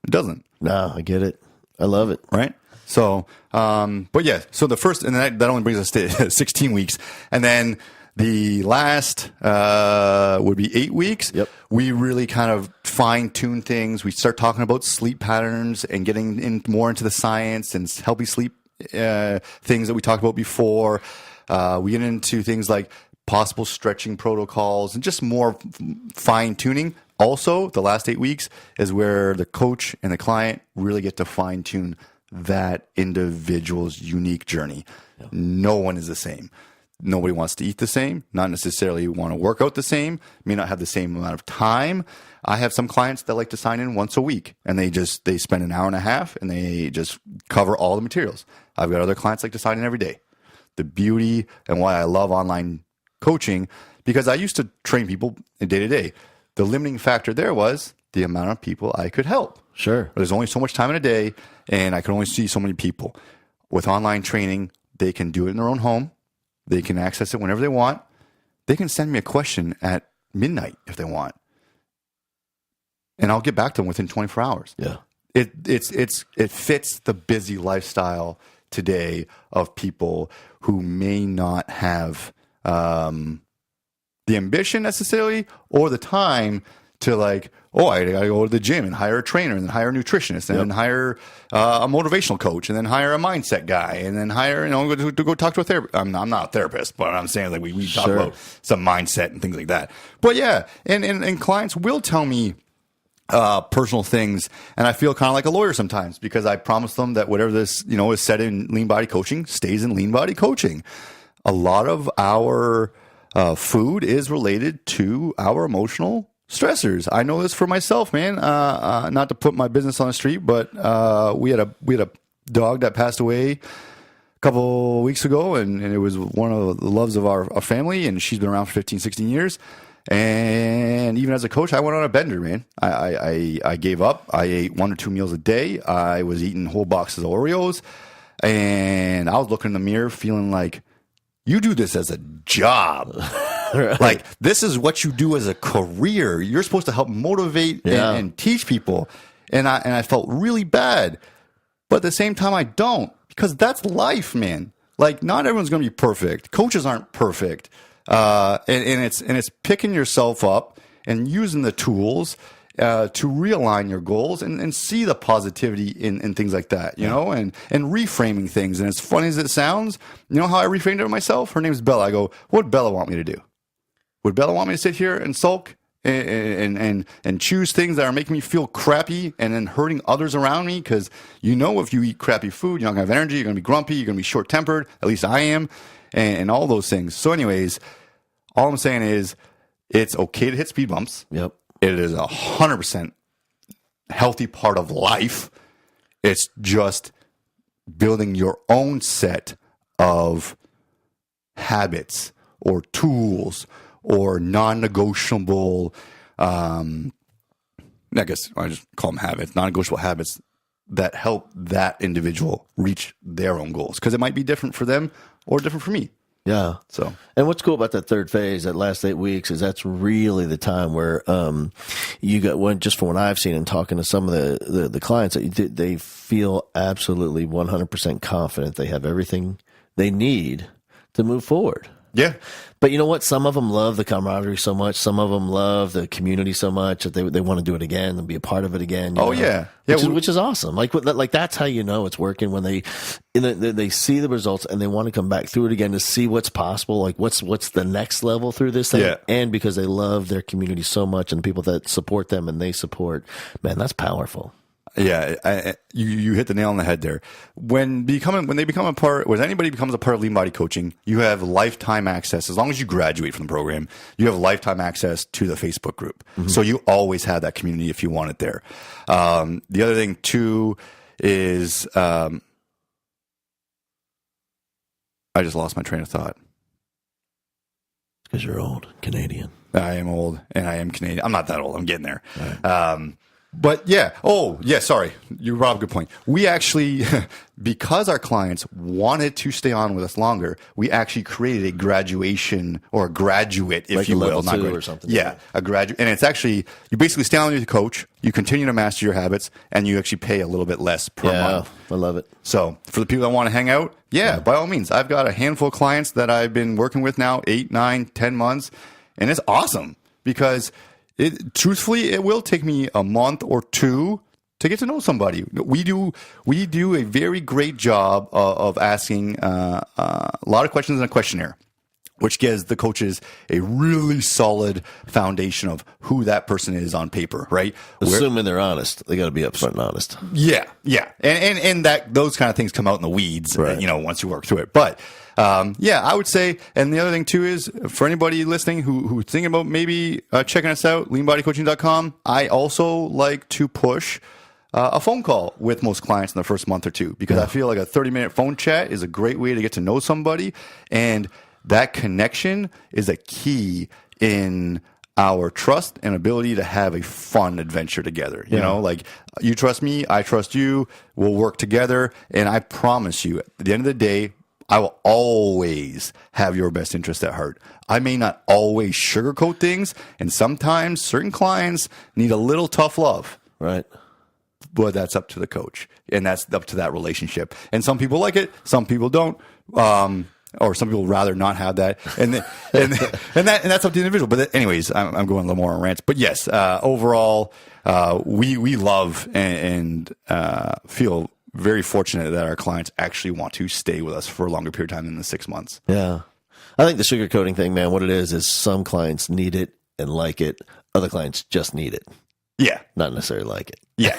It doesn't. No, I get it. I love it. Right? So, but yeah, so the first, and that only brings us to 16 weeks. And then the last would be 8 weeks. Yep. We really kind of fine-tune things. We start talking about sleep patterns and getting more into the science and healthy sleep things that we talked about before. We get into things like possible stretching protocols and just more fine-tuning. Also, the last 8 weeks is where the coach and the client really get to fine-tune that individual's unique journey. Yep. No one is the same. Nobody wants to eat the same, not necessarily want to work out the same, may not have the same amount of time. I have some clients that like to sign in once a week and they spend an hour and a half and they just cover all the materials. I've got other clients that like to sign in every day. The beauty and why I love online coaching, because I used to train people day to day. The limiting factor there was the amount of people I could help. Sure. There's only so much time in a day and I can only see so many people. With online training, they can do it in their own home. They can access it whenever they want. They can send me a question at midnight if they want. And I'll get back to them within 24 hours. Yeah. It fits the busy lifestyle today of people who may not have the ambition necessarily or the time to I gotta go to the gym and hire a trainer and then hire a nutritionist and then hire a motivational coach and then hire a mindset guy and then hire, to go talk to a therapist. I'm not a therapist, but I'm saying we talk about some mindset and things like that. But yeah, and clients will tell me personal things, and I feel kind of like a lawyer sometimes because I promise them that whatever this, is said in lean body coaching stays in lean body coaching. A lot of our food is related to our emotional stressors. I know this for myself, man. Not to put my business on the street, but we had a dog that passed away a couple weeks ago, and it was one of the loves of our family, and she's been around for 15, 16 years. And even as a coach, I went on a bender, man. I gave up. I ate 1 or 2 meals a day. I was eating whole boxes of Oreos, and I was looking in the mirror feeling like, you do this as a job. Right. Like, this is what you do as a career. You're supposed to help motivate and teach people. And I felt really bad. But at the same time, I don't. Because that's life, man. Like, not everyone's going to be perfect. Coaches aren't perfect. And it's picking yourself up and using the tools to realign your goals and see the positivity in things like that, you know, and reframing things. And as funny as it sounds, you know how I reframed it myself? Her name's Bella. I go, what would Bella want me to do? Would Bella want me to sit here and sulk and choose things that are making me feel crappy and then hurting others around me? Because if you eat crappy food, you're not going to have energy, you're going to be grumpy, you're going to be short-tempered. At least I am, and all those things. So anyways, all I'm saying is it's okay to hit speed bumps. Yep. It is 100% healthy part of life. It's just building your own set of habits or tools or non-negotiable, I guess I just call them habits, non-negotiable habits that help that individual reach their own goals, because it might be different for them or different for me. Yeah. So, and what's cool about that third phase, that last 8 weeks, is that's really the time where you got one. Just from what I've seen and talking to some of the clients, they feel absolutely 100% confident they have everything they need to move forward. yeah. But you know what? Some of them love the camaraderie so much. Some of them love the community so much that they want to do it again and be a part of it again. Oh, yeah. Which is awesome. Like that's how you know it's working, when they see the results and they want to come back through it again to see what's possible. Like what's the next level through this thing. Yeah. And because they love their community so much and the people that support them and they support, man, that's powerful. Yeah, you hit the nail on the head there. When anybody becomes a part of Lean Body Coaching, you have lifetime access. As long as you graduate from the program, you have lifetime access to the Facebook group. Mm-hmm. So you always have that community if you want it there. The other thing too is, I just lost my train of thought. Because you're old, Canadian. I am old and I am Canadian. I'm not that old. I'm getting there. Right. But yeah. Oh, yeah. Sorry. You brought up a good point. We actually, because our clients wanted to stay on with us longer, we actually created a graduation or a graduate, if like you a will. level 2 or something. Yeah. A graduate. And it's actually, you basically stay on with the coach, you continue to master your habits, and you actually pay a little bit less per month. I love it. So for the people that want to hang out, by all means. I've got a handful of clients that I've been working with now 8, 9, 10 months. And it's awesome because truthfully, it will take me a month or two to get to know somebody. We do a very great job of asking a lot of questions in a questionnaire, which gives the coaches a really solid foundation of who that person is on paper, right? Assuming they're honest. They got to be upfront and honest. Yeah. And that those kind of things come out in the weeds, right, once you work through it. But I would say, and the other thing too is, for anybody listening who's thinking about maybe checking us out, leanbodycoaching.com, I also like to push a phone call with most clients in the first month or two, because I feel like a 30-minute phone chat is a great way to get to know somebody, and that connection is a key in our trust and ability to have a fun adventure together. You know, like, you trust me, I trust you, we'll work together, and I promise you, at the end of the day, I will always have your best interest at heart. I may not always sugarcoat things, and sometimes certain clients need a little tough love. Right. But that's up to the coach, and that's up to that relationship. And some people like it, some people don't, or some people rather not have that, and that's up to the individual. But anyways, I'm going a little more on rants. But yes, overall, we love and feel very fortunate that our clients actually want to stay with us for a longer period of time than the 6 months. Yeah. I think the sugarcoating thing, man, what it is some clients need it and like it. Other clients just need it. Yeah. Not necessarily like it. Yeah.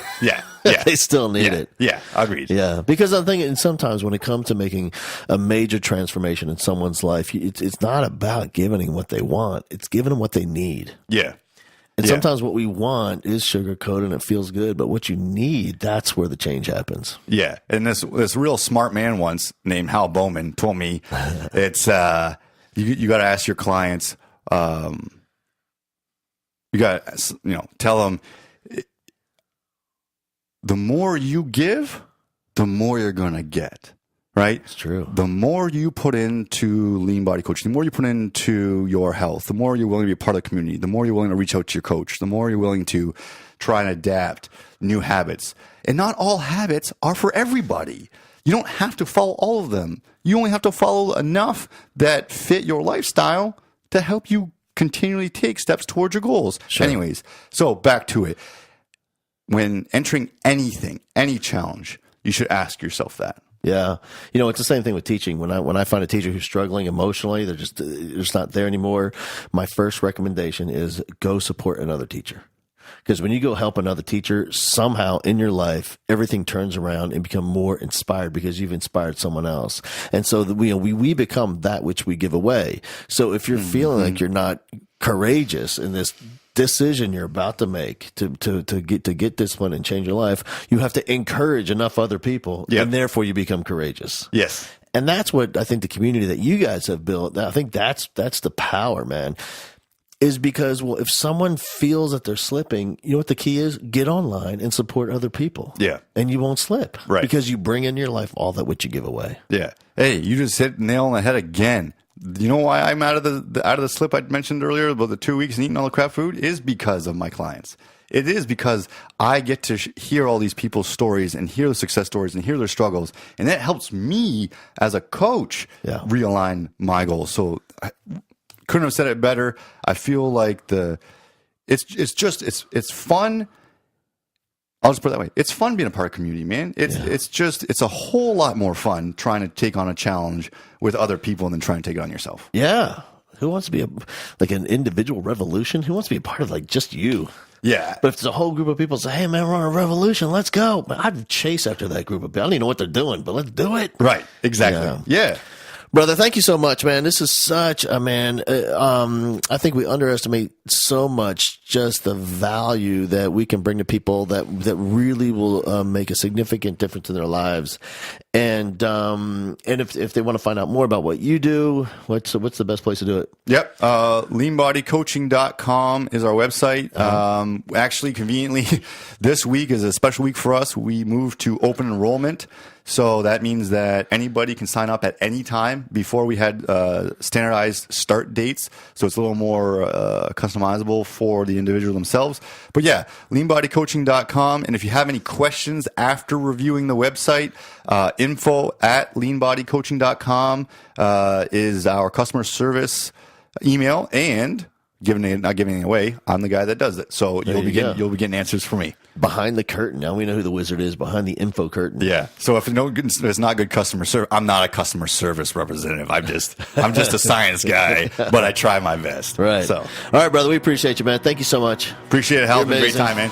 They still need it. Yeah, agreed. Yeah, because I'm thinking sometimes when it comes to making a major transformation in someone's life, it's not about giving them what they want. It's giving them what they need. Yeah. And sometimes what we want is sugarcoated and it feels good, but what you need, that's where the change happens. Yeah. And this real smart man once named Hal Bowman told me it's you got to ask your clients, you got to tell them, the more you give, the more you're going to get. Right? It's true. The more you put into lean body coaching, the more you put into your health, the more you're willing to be a part of the community, the more you're willing to reach out to your coach, the more you're willing to try and adapt new habits. And not all habits are for everybody. You don't have to follow all of them. You only have to follow enough that fit your lifestyle to help you continually take steps towards your goals. Sure. Anyways, so back to it. When entering anything, any challenge, you should ask yourself that. Yeah. It's the same thing with teaching. When I find a teacher who's struggling emotionally, they're just not there anymore. My first recommendation is go support another teacher. Because when you go help another teacher, somehow in your life, everything turns around and become more inspired because you've inspired someone else. And so we become that which we give away. So if you're feeling like you're not courageous in this decision you're about to make to get discipline and change your life, you have to encourage enough other people, and therefore you become courageous. Yes. And that's what I think the community that you guys have built, I think that's the power, man. is because, well, if someone feels that they're slipping, you know what the key is? Get online and support other people. Yeah. And you won't slip. Right. Because you bring in your life all that which you give away. Yeah. Hey, you just hit the nail on the head again. You know why I'm out of the slip I mentioned earlier about the 2 weeks and eating all the crap food is because of my clients. It is because I get to hear all these people's stories and hear the success stories and hear their struggles. And that helps me as a coach realign my goals. So I couldn't have said it better. I feel like it's fun. I'll just put it that way. It's fun being a part of community, man. It's a whole lot more fun trying to take on a challenge with other people than trying to take it on yourself. Yeah. Who wants to be like an individual revolution? Who wants to be a part of like just you? Yeah. But if it's a whole group of people say, hey man, we're on a revolution, let's go. I'd chase after that group of people. I don't even know what they're doing, but let's do it. Right. Exactly. Yeah. Brother, thank you so much, man. This is such a I think we underestimate so much just the value that we can bring to people that really will make a significant difference in their lives. And if they want to find out more about what you do, what's the best place to do it? Yep. Leanbodycoaching.com is our website. Actually, conveniently, this week is a special week for us. We moved to open enrollment. So that means that anybody can sign up at any time. Before we had standardized start dates, so it's a little more customizable for the individual themselves. But yeah, leanbodycoaching.com. And if you have any questions after reviewing the website, info@leanbodycoaching.com is our customer service email. And not giving it away, I'm the guy that does it. So you'll be getting answers from me. Behind the curtain. Now we know who the wizard is behind the info curtain. Yeah. So if it's not good customer service, I'm not a customer service representative. I'm just a science guy, but I try my best. Right. So, all right, brother. We appreciate you, man. Thank you so much. Appreciate it, Hal. It's been a great time, man.